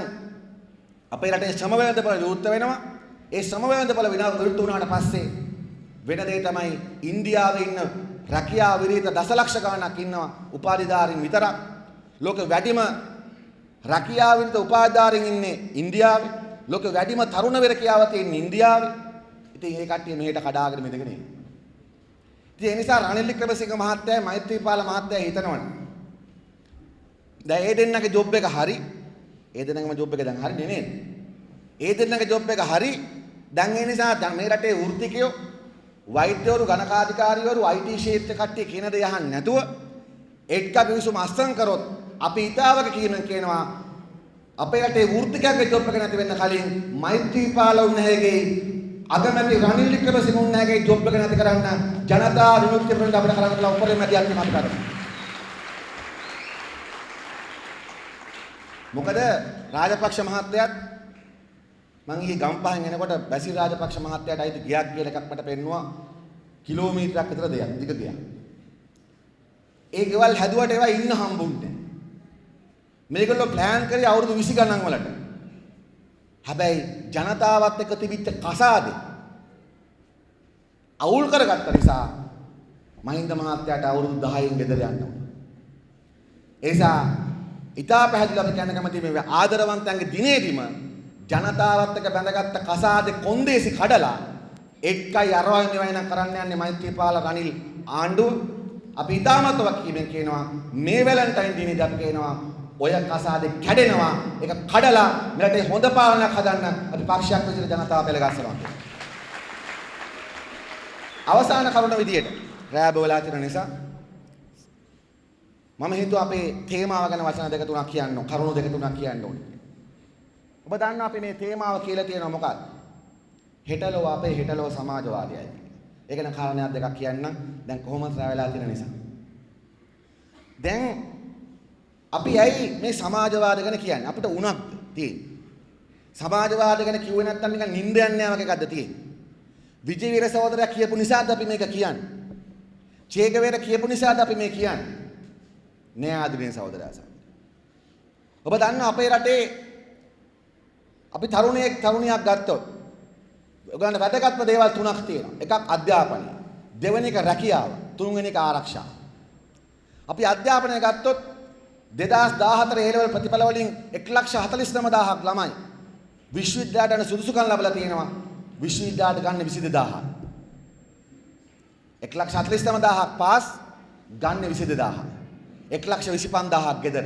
අපේ රටේ ශ්‍රම වෙළඳපොළ විවෘත වෙනවා. ඒ ශ්‍රම වෙළඳපොළ විවෘත වුණාට පස්සේ වෙන දේ තමයි ඉන්දියාවේ ඉන්න රැකියාව විරහිත දසලක්ෂ ගණනක් ඉන්නවා උපාධිධාරීන් විතරක්. ලෝකෙ වැඩිම රැකියාව විරහිත උපාධිධාරීන් ඉන්නේ ඉන්දියාවේ. ලෝකෙ වැඩිම තරුණ වෙරකියාව තියෙන්නේ ඉන්දියාවේ. ඉතින් මේ කට්ටිය මෙහෙට කඩාගෙන මෙදගෙන ඉන්නේ. ඉතින් ඒ නිසා රනිල් වික්‍රමසිංහ මහත්තයා මෛත්‍රීපාල මහත්තයා හිතනවනේ. දැන් ඒ දෙන්නගේ ජොබ් එක හරි. ඒ දෙන්නගේම ජොබ් එක දැන් හරිනේ නේද? ඒ දෙන්නගේ ජොබ් එක හරි. දැන් ඒ නිසා දැන් මේ රටේ වෘත්තිකයෝ වෛද්‍යවරු ගණකාධිකාරීවරු IT ක්ෂේත්‍ර කට්ටිය කියන දේ අහන්නේ නැතුව එක්ක කිවිසුම අස්සම් කරොත් අපි ඉතාවක කියනවා අපේ රටේ වෘත්තිකයන්ගේ ජොබ් එක නැති වෙන්න කලින් මෛත්‍රීපාල උන්නහේගේ අගමැති රනිල් වික්‍රමසිංහ උන්නහේගේ ජොබ් එක නැති කරන්න ජනතා විමුක්ති ප්‍රමුඛ අපිට කරන්න කියලා උපරිම මැදිහත් වීම අපි කරනවා. මොකද රාජපක්ෂ මහත්තයාත් මං ඊ ගම්පහෙන් එනකොට බැසිල් රාජපක්ෂ මහත්තයාට අයිති ගියක් කියලා එකක් මට පෙන්නුවා කිලෝමීටරයක් විතර දෙයක් දිග ගියක්. ඒ ගෙවල් හැදුවට ඒවා ඉන්න හම්බුන්නේ. මේගොල්ලෝ ප්ලෑන් කරේ අවුරුදු 20 ගණන් වලට. හැබැයි ජනතාවත් එක්ක තිබිච්ච කසාදේ අවුල් කරගත්ත නිසා මහින්ද මහත්තයාට අවුරුදු 10න් ගෙදර යන්න වුණා. ඒ නිසා ඉතා පැහැදිලිව අපි කියන්න කැමති මේ ආදරවන්තයන්ගේ දිනේදීම ජනතාවත් එක්ක බැඳගත්ත කසාදේ කොන්දේසි කඩලා එක්කයි අරවයි මෙවයි නම් කරන්න යන්නේ මෛත්‍රීපාල රනිල් ආණ්ඩුව. අපි ඉතාමත්ව කීමෙන් කියනවා මේ වැලන්ටයින් දිනේදී අපි කියනවා ඔය කසාදේ කැඩෙනවා. ඒක කඩලා මෙලට හොඳ පාලනයක් හදන්න අපි පක්ෂයක් විදිහට ජනතාව පෙළගස්සනවා. අවසාන කරුණ විදියට රෑබ වෙලා තියෙන නිසා මම හිතුවා අපේ තේමාව ගැන වචන දෙක තුනක් කියන්න ඕන. කරුණු දෙක තුනක් කියන්න ඕනේ. ඔබ දන්නවා අපි මේ තේමාව කියලා තියෙනවා මොකක්ද? හෙටලෝ අපේ හෙටලෝ සමාජවාදයයි. ඒක ගැන කාරණයක් දෙකක් කියන්න. දැන් කොහොමද රෑ වෙලා තියෙන නිසා. දැන් අපි ඇයි මේ සමාජවාද ගැන කියන්නේ? අපිට උණක්ද තියෙන්නේ? සමාජවාද ගැන කිව්වේ නැත්තම් නිකන් නිින්ද යන්නේ නැහැ වගේ එකක්ද තියෙන්නේ? විජේවීර සහෝදරයා කියපු නිසාද අපි මේක කියන්නේ? චේගවේර කියපු නිසාද අපි මේ කියන්නේ? නෑ ආදරණීය සහෝදරයා. ඔබ දන්නා අපේ රටේ අපි තරුණියක් ගත්තොත් ඔයගොල්ලන්ට වැදගත්ම දේවල් තුනක් තියෙනවා. එකක් අධ්‍යාපනය, දෙවෙනි එක රැකියාව, තුන්වෙනි එක ආරක්ෂාව. අපි අධ්‍යාපනය ගත්තොත් 2014 A level ප්‍රතිඵල වලින් 1,49,000ක් ළමයි විශ්වවිද්‍යාලයට යන සුදුසුකම් ලැබලා තියෙනවා. විශ්වවිද්‍යාලයට ගන්න 22000. 1,49,000ක් පාස් ගන්න 22000. 1,25,000ක් ගෙදර.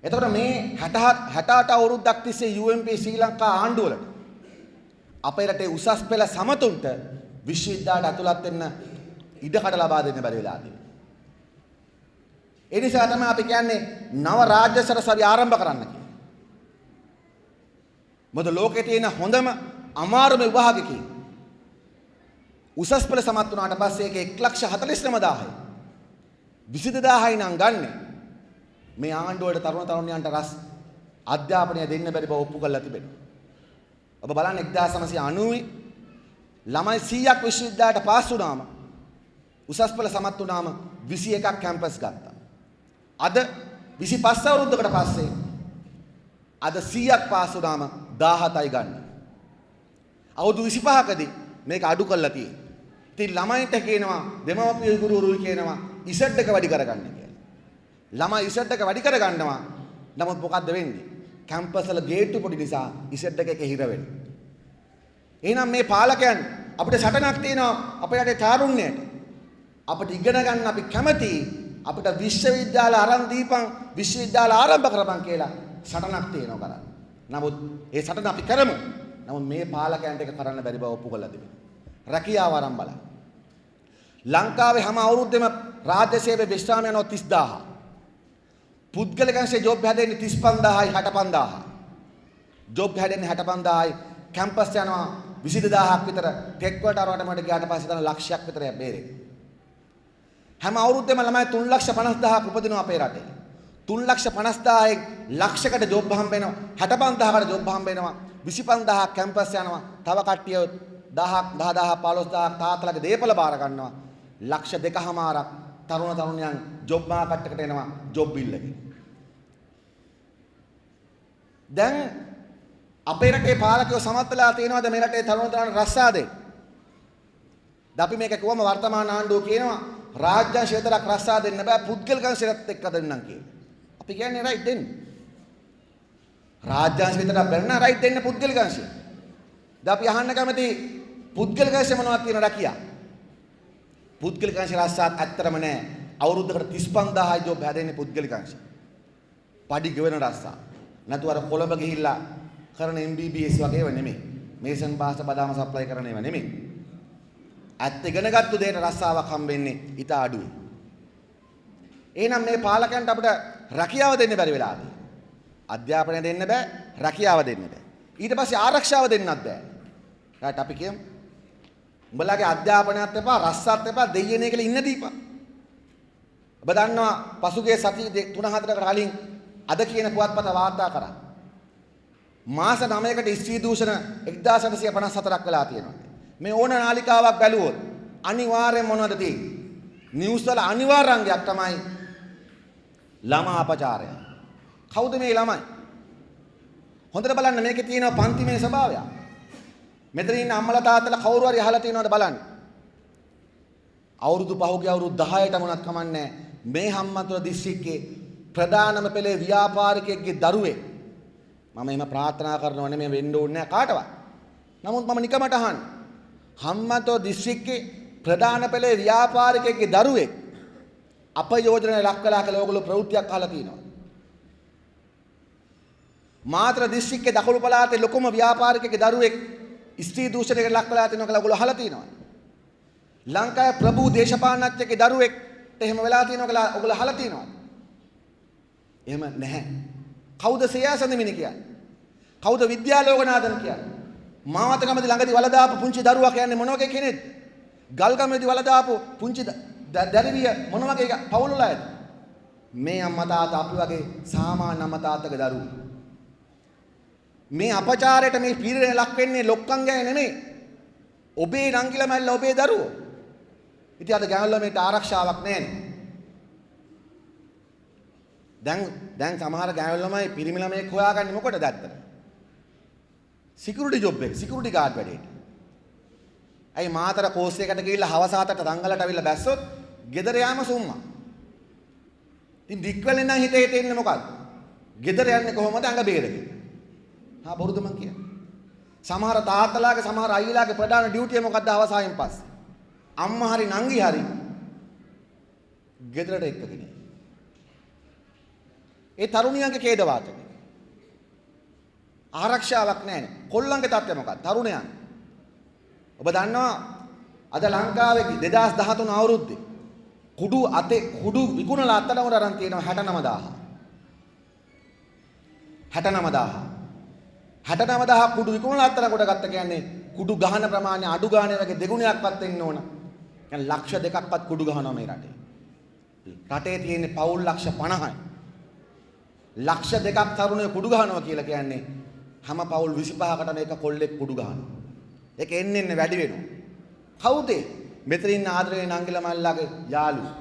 එතකොට මේ 68 අවුරුද්දක් තිස්සේ UMP ශ්‍රී ලංකා ආණ්ඩුවලට අපේ රටේ උසස් පෙළ සමතුන්ට විශ්වවිද්‍යාලයට ඇතුළත් වෙන්න ඉඩකඩ ලබා දෙන්න බැරි වෙලා තියෙනවා. ඒ නිසා තමයි අපි කියන්නේ නව රාජ්‍ය සරසවි ආරම්භ කරන්න කියලා. මොකද ලෝකේ තියෙන හොඳම අමාරුම විභාගකේ උසස් පෙළ සමත් වුණාට පස්සේ ඒක 1,49,000යි. 22000යි නම් ගන්නේ. මේ ආණ්ඩුවට තරුණයන්ට රස අධ්‍යාපනය දෙන්න බැරි බව ඔප්පු කරලා තිබෙනවා. ඔබ බලන්න 1990 ළමයි 100ක් විශ්වවිද්‍යාලයට පාස් වුණාම උසස් පෙළ සමත් වුණාම 21ක් කැම්පස් ගත්තා. අද 25 අවුරුද්දකට පස්සේ අද 100ක් පාස් වුණාම 17යි ගන්න. අවුරුදු 25කදී මේක අඩු කරලා තියෙනවා. ඉතින් ළමයින්ට කියනවා දෙමව්පිය ගුරුවරුයි කියනවා ඉසඩ් එක වැඩි කරගන්න කියලා. ළමයි ඉසඩ් එක වැඩි කරගන්නවා. නමුත් මොකද්ද වෙන්නේ? කැම්පස් වල ගේට්ටු පොඩි නිසා ඉසඩ් එක හිර වෙනවා. එහෙනම් මේ පාලකයන් අපිට සටනක් තියෙනවා අපේ රටේ තාරුණ්‍යයට. අපිට ඉගෙන ගන්න අපි කැමති අපිට විශ්වවිද්‍යාල ආරම්භ දීපන් විශ්වවිද්‍යාල ආරම්භ කරපන් කියලා සටනක් තියෙනවා කරන්න. නමුත් ඒ සටන අපි කරමු. නමුත් මේ පාලකයන්ට ඒක කරන්න බැරි බව ඔප්පු කරලා තිබෙනවා. රැකියාව ආරම්භ බලන්න. ලංකාවේ හැම අවුරුද්දෙම රාජ්‍ය සේවයේ විශ්‍රාම යනවා 30000. පුද්ගලික අංශයේ ජොබ් හැදෙන්නේ 35000යි 65000. ජොබ් හැදෙන්නේ 65000යි කැම්පස් යනවා 22000ක් විතර ටෙක් වලට අරවටමට ගියාට පස්සේ තන ලක්ෂයක් විතර බේරෙන්නේ. හැම අවුරුද්දෙම ළමයි 3,50,000ක් උපදිනවා අපේ රටේ. 3,50,000න් ලක්ෂයකට ජොබ් හම්බ වෙනවා 65000කට ජොබ් හම්බ වෙනවා 25000ක් කැම්පස් යනවා. තව කට්ටිය 10,000 15000 තාත්තලාගේ දේපල බාර ගන්නවා. ලක්ෂ 2කමාරක් තරුණයන් ජොබ් මාකට් එකට එනවා ජොබ් බිල් එකේ. දැන් අපේ රටේ පාලකයෝ සමත් වෙලා තියෙනවද මේ රටේ තරුණයන්ට රස්සාදේ? අපි මේක කිව්වම වර්තමාන ආණ්ඩුව කියනවා රාජ්‍යාංශ විතරක් රස්සා දෙන්න බෑ පුද්ගලික අංශයත් එක්ක දෙන්නම් කියලා. අපි කියන්නේ රයිට් දෙන්න. රාජ්‍යාංශ විතරක් බැලුණා රයිට් දෙන්න පුද්ගලික අංශය. දැන් අපි අහන්න කැමති පුද්ගලික අංශය මොනවද කියන රැකියා. පුද්ගලික අංශ රස්සාත් ඇත්තරම නෑ. අවුරුද්දකට 35000යි ජොබ් හැදෙන්නේ පුද්ගලික අංශය. පඩි ගෙවන රස්සා. නැතු අර කොළඹ ගිහිල්ලා කරන MBBS වගේව නෙමෙයි. මේසන් පාස්ට බදාම සප්ලයි කරන ඒවා නෙමෙයි. ඇත්ත ඉගෙනගත්තු දෙයට රස්සාවක් හම්බෙන්නේ ඊට අඩුයි. එහෙනම් මේ පාලකයන්ට අපිට රැකියාව දෙන්න බැරි වෙලා තියෙනවා. අධ්‍යාපනය දෙන්න බෑ, රැකියාව දෙන්න බෑ. ඊට පස්සේ ආරක්ෂාව දෙන්නත් බෑ. රයිට් අපි කියමු. උඹලාගේ අධ්‍යාපනයත් එපා, රස්සාත් එපා, දෙයියනේ කියලා ඉන්න දීපන්. ඔබ දන්නවා පසුගිය සති 3-4කට කලින් අද කියන පුවත්පත වාර්තා කරා. මාස 9කට ස්ත්‍රී දූෂණ 1854ක් වෙලා තියෙනවා. මේ ඕන නාලිකාවක් බැලුවොත් අනිවාර්යෙන් මොනවද තියෙන්නේ? නිවුස් වල අනිවාර්ය අංගයක් තමයි ළමා අපචාරය. කවුද මේ ළමයි? හොඳට බලන්න මේකේ තියෙන පන්තිමය ස්වභාවය. මෙතන ඉන්න අම්මලා තාත්තලා කවුරු හරි අහලා තියෙනවද බලන්න. අවුරුදු පහුගිය අවුරුදු 10ට මොනවත් කමන්නේ මේ හම්බන්තොට දිස්ත්‍රික්කයේ ප්‍රධානම පෙළේ ව්‍යාපාරිකයෙක්ගේ දරුවෙක්. මම එහෙම ප්‍රාර්ථනා කරනව නෙමෙයි වෙන්න ඕනේ නැහැ කාටවත්. නමුත් මම නිකමට අහන්නේ හම්බන්තොට දිස්ත්‍රික්කයේ ප්‍රධාන පෙළේ ව්‍යාපාරිකයෙක්ගේ දරුවෙක් අපයෝජනයේ ලක් කළා කියලා ඕගොල්ලෝ ප්‍රවෘත්තියක් අහලා තියෙනවා. මාතර දිස්ත්‍රික්කයේ දකුණු පළාතේ ලොකුම ව්‍යාපාරිකයෙක්ගේ දරුවෙක් ස්ත්‍රී දූෂණයකට ලක් කළා තියෙනවා කියලා ඔයගොල්ලෝ අහලා තියෙනවා. ලංකාවේ ප්‍රභූ දේශපාලනඥයෙක්ගේ දරුවෙක් එහෙම වෙලා තියෙනවා කියලා ඔයගොල්ලෝ අහලා තියෙනවා. එහෙම නැහැ. කවුද සේයාසඳමිනි කියන්නේ? කවුද විද්‍යාලෝකනාഥන් කියන්නේ? මාවතගමදී ළඟදී වල දාපු පුංචි දරුවා කියන්නේ මොන වගේ කෙනෙක්ද? ගල්ගමේදී වල දාපු පුංචි දැරිවිය මොන වගේ පවුල් වල අයද? මේ අම්මා තාත්තා අපි වගේ සාමාන්‍ය අම්මා තාත්තගේ දරුවෝ. මේ අපචාරයට මේ පීඩනය ලක් වෙන්නේ ලොක්කන්ගේ නෙමෙයි. ඔබේ නංගිලා මැල්ල ඔබේ දරුවෝ. ඉතින් අද ගෑනු ළමයට ආරක්ෂාවක් නැහැනේ. දැන් සමහර ගෑනු ළමයි පිරිමි ළමයෙක් හොයාගන්නේ මොකටද ඇත්තට? සිකියුරිටි ජොබ් එක, සිකියුරිටි ගාඩ් වැඩේට. ඇයි මාතර කෝස් එකකට ගිහිල්ලා හවස 7ට රංගලට අවිල්ලා බැස්සොත් ගෙදර යාම සුම්මා. ඉතින් ඩික්වලෙන් නම් හිතේ ඉන්නේ මොකද්ද? ගෙදර යන්නේ කොහොමද අඟ බේරගෙන? හා බොරුද මං කියන්නේ. සමහර තාත්තලාගේ සමහර අයියලාගේ ප්‍රධාන ඩියුටිය මොකද්ද අවසායෙන් පස්සේ? අම්මා හරි නංගි හරි ගෙදරට එක්කගෙන. ඒ තරුණියන්ගේ ඛේද වාචක. ආරක්ෂාවක් නැහැනේ. කොල්ලන්ගේ තත්ත්වය මොකක්ද? තරුණයන්. ඔබ දන්නවා අද ලංකාවේ 2013 අවුරුද්දේ කුඩු විකුණලා අත්අඩංගුවට අරන් තියෙනවා 69000. 69000 කුඩු විකුණලා අත්අඩංගුවට ගත්ත කියන්නේ කුඩු ගහන ප්‍රමාණය අඩු ගානේ වගේ දෙගුණයක්වත් වෙන්න ඕන. يعني ලක්ෂ දෙකක්වත් කුඩු ගහනවා මේ රටේ. රටේ තියෙන පවුල් ලක්ෂ 50යි. ලක්ෂ දෙකක් තරුණයෝ කුඩු ගහනවා කියලා කියන්නේ හැම පවුල් 25කට මේක කොල්ලෙක් කුඩු ගහනවා. ඒක එන්නේ වැඩි වෙනවා. කවුද? මෙතන ඉන්න ආදරේ නංගිලා මල්ලාගේ යාළුවෝ.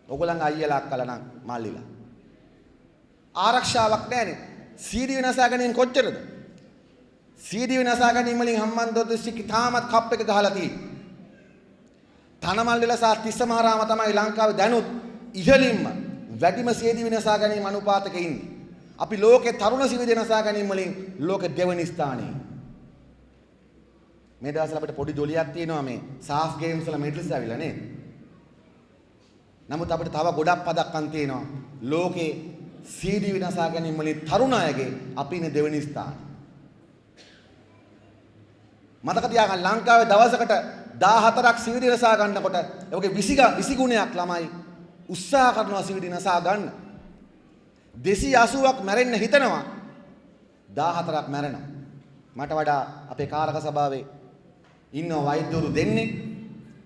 ඔයගොල්ලන්ගේ අයියලා අක්කලා නම් මල්ලිලා. ආරක්ෂාවක් නැහැනේ. සීඩී වෙනසා ගැනීම කොච්චරද? සීඩී වෙනසා ගැනීම වලින් හම්බන්තොට දිස්ත්‍රික්කේ තාමත් කප් එක ගහලා තියෙන්නේ. තනමල්ලිලා සහ තිස්සමහාරාම තමයි ලංකාවේ දැනුත් ඉහළින්ම වැඩිම සීඩී වෙනසා ගැනීම අනුපාතක ඉන්නේ. අපි ලෝකේ තරුණ සීඩී වෙනසා ගැනීම වලින් ලෝකෙ දෙවෙනි ස්ථානයේ. මේ දවස්වල අපිට පොඩි ජොලියක් තියෙනවා මේ සාෆ් ගේම්ස් වල මෙඩල්ස් ආවිලා නේද? නමුත් අපිට තව ගොඩක් පදක්කම් තියෙනවා. ලෝකේ CD විනාශා ගැනීම වලින් තරුණ අයගේ අපි ඉන්නේ දෙවෙනි ස්ථානයේ. මතක තියාගන්න ලංකාවේ දවසකට 14ක් CD විනාශා ගන්නකොට ඒකේ 20 ගුණයක් ළමයි උත්සාහ කරනවා CD විනාශා ගන්න. 280ක් මැරෙන්න හිතනවා 14ක් මැරෙනවා. මට වඩා අපේ කාරක සභාවේ ඉන්න වෛද්‍යවරු දෙන්නේ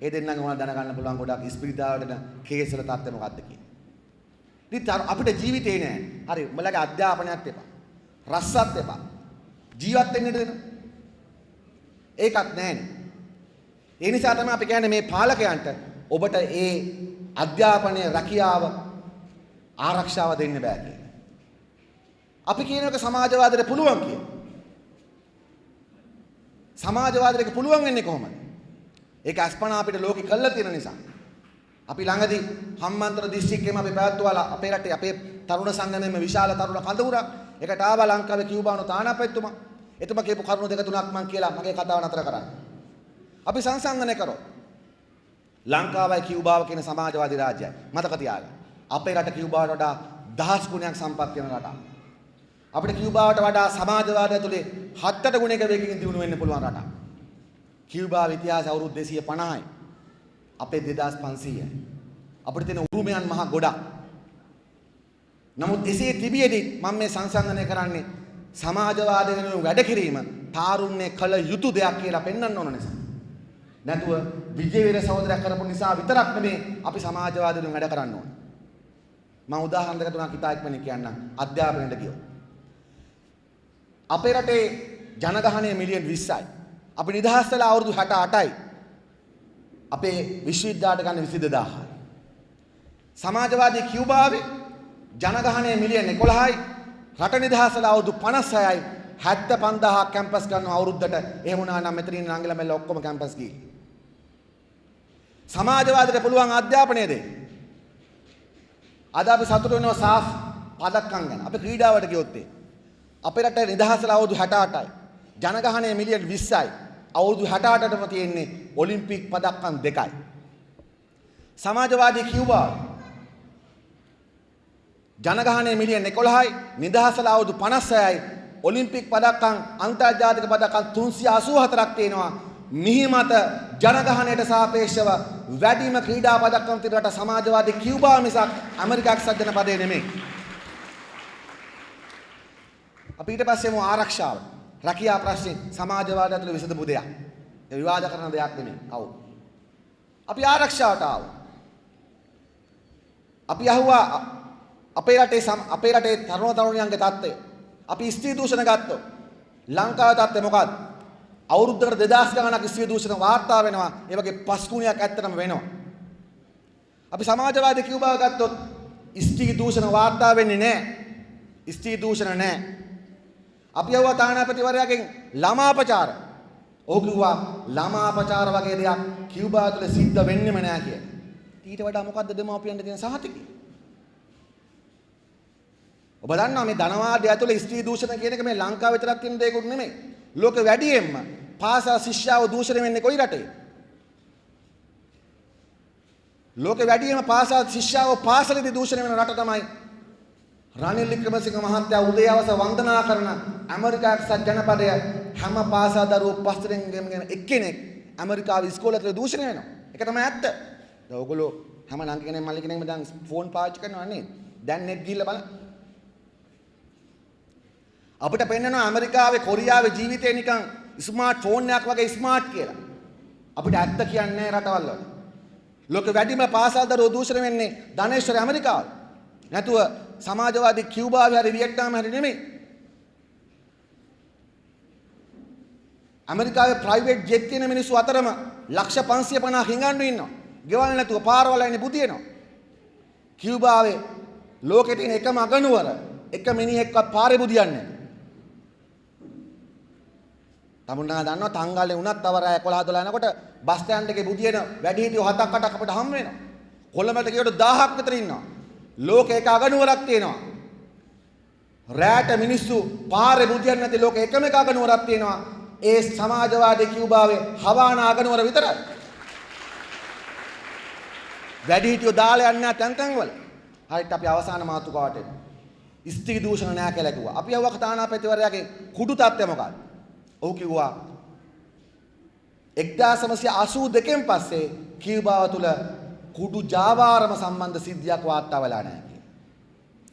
ඒ දෙන්නගෙන් ඕන දැනගන්න පුළුවන් ගොඩක් ඉස්පිරිතාලේට කේස් වල තත්ත්වය මොකක්ද කියලා. ඉතින් අපිට ජීවිතේ නෑ. හරි උඹලගේ අධ්‍යාපනයත් එපා. රස්සත් එපා. ජීවත් වෙන්න දෙන්න. ඒකත් නෑනේ. ඒ නිසා තමයි අපි කියන්නේ මේ පාලකයන්ට ඔබට ඒ අධ්‍යාපනය රැකියාව ආරක්ෂාව දෙන්න බෑ කියලා. අපි කියන එක සමාජවාදයට පුළුවන් කියලා. සමාජවාදයට පුළුවන් වෙන්නේ කොහොමද? ඒක අස්පනා අපිට ලෝකෙ කළා තියෙන නිසා. අපි ළඟදී හම්බන්තොට දිස්ත්‍රික්කයේම අපි පැවැත්වුවා අපේ රටේ අපේ තරුණ සංගමයේම විශාල තරුණ කඳවුරක්. ඒකට ආවා ලංකාවේ කියුබානු තානාපතිතුමා. එතුමා කියපු කරුණු දෙක තුනක් මම කියලා මගේ කතාව නතර කරා. අපි සංසන්දනය කරා. ලංකාවයි කියුබාව කියන සමාජවාදී රාජ්‍යය. මතක තියාගන්න. අපේ රට කියුබාවට වඩා 10 ගුණයක් සම්පත් වෙන රටක්. අපිට කියුබාවට වඩා සමාජවාදය තුලේ 7-8 ගුණයක වේගකින් දියුණු වෙන්න පුළුවන් රටක්. කියුබාව ඉතිහාසය අවුරුදු 250යි. අපේ 2500යි. අපිට තියෙන උරුමයන් මහා ගොඩක්. නමුත් එසේ තිබියදී මම මේ සංසන්දනය කරන්නේ සමාජවාදය වෙනුවෙන් වැඩ කිරීම තාරුණ්‍ය කළ යුතු දෙයක් කියලා පෙන්වන්න ඕන නිසා. නැතුව විජේවීර සහෝදරයා කරපු නිසා විතරක් නෙමේ අපි සමාජවාදය වෙනුවෙන් වැඩ කරන්න ඕන. මම උදාහරණ දෙක තුනක් ඉතා ඉක්මනින් කියන්නම් අධ්‍යාපනයට ගියොත්. අපේ රටේ ජනගහනය මිලියන් 20යි. අපි නිදහස් වෙලා අවුරුදු 68යි. අපේ විශ්වවිද්‍යාලයට ගන්න 22000යි. සමාජවාදී කියුබාවේ ජනගහනය මිලියන් 11යි. රට නිදහස් වෙලා අවුරුදු 56යි. 75000ක් කැම්පස් ගන්නවා අවුරුද්දට. එහෙම වුණා නම් මෙතන ඉන්න නංගිලා මෙල්ල ඔක්කොම කැම්පස් ගිහින්. සමාජවාදයට පුළුවන් අධ්‍යාපනය දෙන්න. අද අපි සතුටු වෙනවා සාෆ් පදක්කම් ගැන. අපි ක්‍රීඩාවට ගියොත් අපේ රටේ නිදහස් වෙලා අවුරුදු 68යි. ජනගහනය මිලියන් 20යි. අවුරුදු 68ටම තියෙන්නේ ඔලිම්පික් පදක්කම් 2යි. සමාජවාදී කියුබා ජනගහනය මිලියන් 11යි. නිදහස් වෙලා අවුරුදු 56යි. ඔලිම්පික් පදක්කම් අන්තර්ජාතික පදක්කම් 384ක් තියෙනවා. මිහිමත ජනගහනයට සාපේක්ෂව වැඩිම ක්‍රීඩා පදක්කම් තියෙන රට සමාජවාදී කියුබා මිසක් ඇමරිකා එක්සත් ජනපදයේ නෙමෙයි. අපි ඊට පස්සේ මු ආරක්ෂාව රැකියා ප්‍රශ්නේ සමාජවාදය ඇතුළේ විසඳපු දෙයක්. ඒ විවාද කරන දෙයක් නෙමෙයි. කවුද? අපි ආරක්ෂාවට ආවා. අපි අහුවා අපේ රටේ තරුණ තරුණියන්ගේ තත්ත්වය. අපි ස්ත්‍රී දූෂණ ගත්තොත් ලංකාවේ තත්ත්වය මොකක්ද? අවුරුද්දකට 2000 ගණනක් ස්ත්‍රී දූෂණ වාර්තා වෙනවා. ඒ වගේ පස් ගුණයක් ඇත්තටම වෙනවා. අපි සමාජවාදී කියුබාව ගත්තොත් ස්ත්‍රී දූෂණ වාර්තා වෙන්නේ නැහැ. ස්ත්‍රී දූෂණ නැහැ. අපි යවුවා තානාපතිවරයාගෙන් ළමාපචාර. ඔහු කිව්වා ළමාපචාර වගේ දෙයක් කියුබාව තුළ සිද්ධ වෙන්නෙම නැහැ කියලා. ඊට වඩා මොකද්ද දෙමාපියන්ට තියෙන සහතිකය? ඔබ දන්නවා මේ ධනවාදය ඇතුළේ ස්ත්‍රී දූෂණ කියන එක මේ ලංකාව විතරක් තියෙන දෙයක්ුත් නෙමෙයි. ලෝකෙ වැඩියෙන්ම පාසල් ශිෂ්‍යාව දූෂණය වෙන්නේ කොයි රටේ? ලෝකෙ වැඩියෙන්ම පාසල් ශිෂ්‍යාව පාසලේදී දූෂණය වෙන රට තමයි රනිල් වික්‍රමසිංහ මහත්තයා උදේ හවස වන්දනා කරන ඇමරිකා එක්සත් ජනපදය. හැම පාසල් දරුවෝ පස්තරෙන් ගෙන එක්කෙනෙක් ඇමරිකාවේ ඉස්කෝලේ දූෂණය වෙනවා. ඒක තමයි ඇත්ත. දැන් ඔයගොල්ලෝ හැම නංගි කෙනෙක් මල්ලි කෙනෙක්ම දැන් ෆෝන් පාවිච්චි කරනවා නේද? දැන් නෙට් ගිහිල්ලා බලන්න. අපිට පෙන්නනවා ඇමරිකාවේ කොරියාවේ ජීවිතේ නිකන් ස්මාර්ට් ෆෝන් එකක් වගේ ස්මාර්ට් කියලා. අපිට ඇත්ත කියන්නේ රටවල් වල. ලෝකෙ වැඩිම පාසල් දරුවෝ දූෂණය වෙන්නේ ධනේශ්වර ඇමරිකාවේ. නැතුව සමාජවාදී කියුබාවේ හරි වියට්නාමයේ හරි නෙමෙයි. ඇමරිකාවේ ප්‍රයිවට් ජෙට් තියෙන මිනිස්සු අතරම ලක්ෂ 550 හිඟන්නු ඉන්නවා. ගෙවල් නැතුව පාරවල් යන්නේ බුදියනවා. කියුබාවේ ලෝකෙ තියෙන එකම අගනුවර එක මිනිහෙක්වත් පාරේ බුදියන්නේ නැහැ. තමුන්නා දන්නවා තංගල්ලේ වුණත් තව රෑ 11 12 යනකොට බස් ස්ටෑන්ඩ් එකේ බුදියන වැඩිහිටියෝ 7ක් 8ක් අපිට හම් වෙනවා. කොළඹට ගියොත් 1000ක් විතර ඉන්නවා. ලෝකේ එක අගනුවරක් තියෙනවා. රෑට මිනිස්සු පාරේ බුදියන්නේ නැති ලෝකේ එකම එක අගනුවරක් තියෙනවා. ඒ සමාජවාදී කියුබාවේ හවානා අගනුවර විතරයි. වැඩිහිටියෝ දාලා යන්නේ නැහැ තැන් වල. හරියට අපි අවසාන මාතෘකාවට එමු. ස්ත්‍රී දූෂණ නැහැ කියලා කිව්වා. අපි යවුවා තානාපතිවරයාගේ කුඩු තත්ත්වය මොකක්ද? ඔහු කිව්වා 1982න් පස්සේ කියුබාව තුල කුඩු ජාවාරම සම්බන්ධ සිද්ධියක් වාර්තා වෙලා නැහැ කියලා.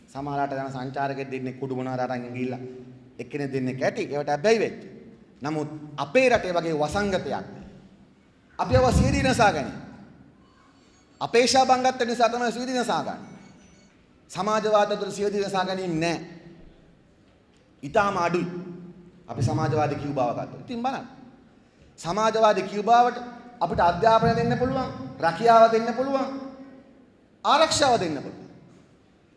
සමහරවිට යන සංචාරකෙක් දෙන්නේ කුඩු මොනවාද අරන් ගිහිල්ලා එක්කෙනෙක් දෙන්නේ කැටි ඒවට හැබැයි වෙච්ච. නමුත් අපේ රටේ වගේ වසංගතයක් නැහැ. අපි අව සීඩී නසා ගන්නේ. අපේක්ෂා බංගත්ත නිසා තමයි සීඩී නසා ගන්නේ. සමාජවාද තුළ සීඩී නසා ගැනීම නැහැ. ඊටාම අඩුයි. අපි සමාජවාදී කියුබාව ගත්තා. ඉතින් බලන්න. සමාජවාදී කියුබාවට අපිට අධ්‍යාපනය දෙන්න පුළුවන්, රැකියාව දෙන්න පුළුවන්, ආරක්ෂාව දෙන්න පුළුවන්.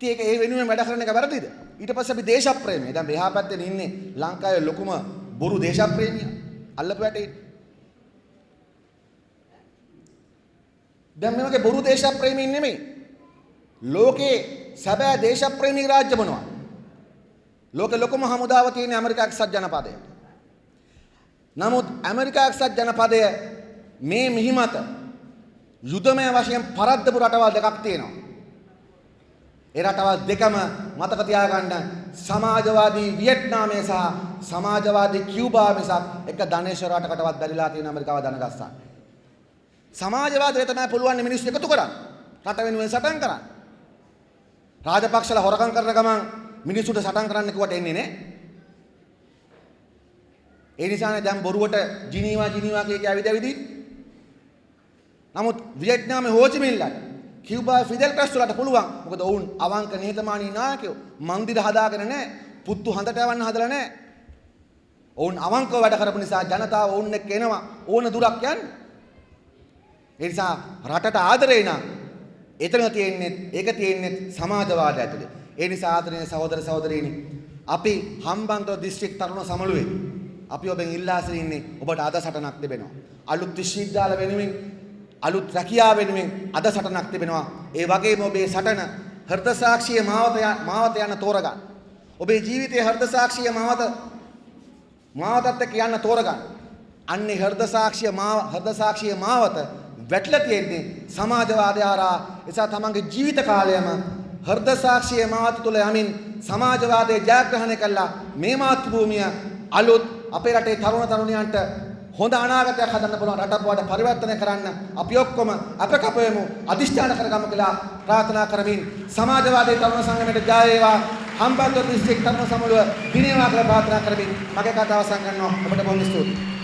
ඉතින් ඒක ඒ වෙනුවෙන් වැඩ කරන එක වැරදිද? ඊට පස්සේ අපි දේශප්‍රේමී. දැන් මෙහා පැත්තේ ඉන්නේ ලංකාවේ ලොකුම බොරු දේශප්‍රේමියා. අල්ලපු වැටේ. දැන් මේ වගේ බොරු දේශප්‍රේමීන් නෙමෙයි. ලෝකේ සැබෑ දේශප්‍රේමී රාජ්‍ය මොනවද? ලෝකේ ලොකුම හමුදාව තියෙන ඇමරිකා එක්සත් ජනපදය. නමුත් ඇමරිකා එක්සත් ජනපදය මේ මිහිමත යුදමය වශයෙන් පරද්දපු රටවල් දෙකක් තියෙනවා. ඒ රටවල් දෙකම මතක තියාගන්න සමාජවාදී වියට්නාමය සහ සමාජවාදී කියුබා මිසක් එක ධනේශ්වර රටකටවත් බැරිලා තියෙන ඇමරිකාව දන ගස්සන්න. සමාජවාදය තමයි පුළුවන් මිනිස්සු එකතු කරන්න. රට වෙනුවෙන් සටන් කරන්න. රාජපක්ෂලා හොරකම් කරන ගමන් මිනිස්සුන්ට සටන් කරන්න කිව්වට එන්නේ නේ. ඒ නිසානේ දැන් බොරුවට ජිනීවා කිය ඇවිදින්. නමුත් වියට්නාමේ හෝ චි මින්ලට කියුබා ෆිදෙල් කාස්ට්‍රෝ වලට පුළුවන්. මොකද ඔවුන් අවංක නිහතමානී නායකයෝ. මන්දිර හදාගෙන නැහැ. පුත්තු හඳට යවන්න හදලා නැහැ. ඔවුන් අවංකව වැඩ කරපු නිසා ජනතාව ඔවුන් එක්ක එනවා ඕන දුරක් යන්න. ඒ නිසා රටට ආදරේ නම් එතන ඒක තියෙන්නේ සමාජවාදය ඇතුලේ. ඒ නිසා ආදරණීය සහෝදර සහෝදරීනි අපි හම්බන්තොට දිස්ත්‍රික් තරුණ සමළුවේ අපි ඔබෙන් ඉල්ලා සිටින්නේ ඔබට අද සටනක් තිබෙනවා. අලුත් විශ්වවිද්‍යාල වෙනුවෙන් අලුත් රැකියාව වෙනුවෙන් අද සටනක් තිබෙනවා. ඒ වගේම ඔබේ සටන හෘද සාක්ෂිය මාවත යන තෝරගන්න. ඔබේ ජීවිතයේ හෘද සාක්ෂිය මාවතත් එක්ක යන්න තෝරගන්න. අන්නේ හෘද සාක්ෂිය මාවත වැටලා තියෙන්නේ සමාජවාදය හරහා. එසා තමන්ගේ ජීවිත කාලයම හෘද සාක්ෂිය මාවත තුල යමින් සමාජවාදයේ ජයග්‍රහණය කළා මේ මාතෘභූමිය අලුත් අපේ රටේ තරුණ තරුණියන්ට හොඳ අනාගතයක් හදන්න පුළුවන් රටක් බවට පරිවර්තනය කරන්න අපි ඔක්කොම අපකපෙමු අදිෂ්ඨාන කරගමු කියලා ප්‍රාර්ථනා කරමින් සමාජවාදී තරුණ සංගමයට ජය වේවා. හම්බන්තොට දිස්ත්‍රික් තරුණ සමුළුව දිනේවා කියලා ප්‍රාර්ථනා කරමින් මගේ කතාව අවසන් කරනවා. ඔබට බොහොම ස්තුතියි.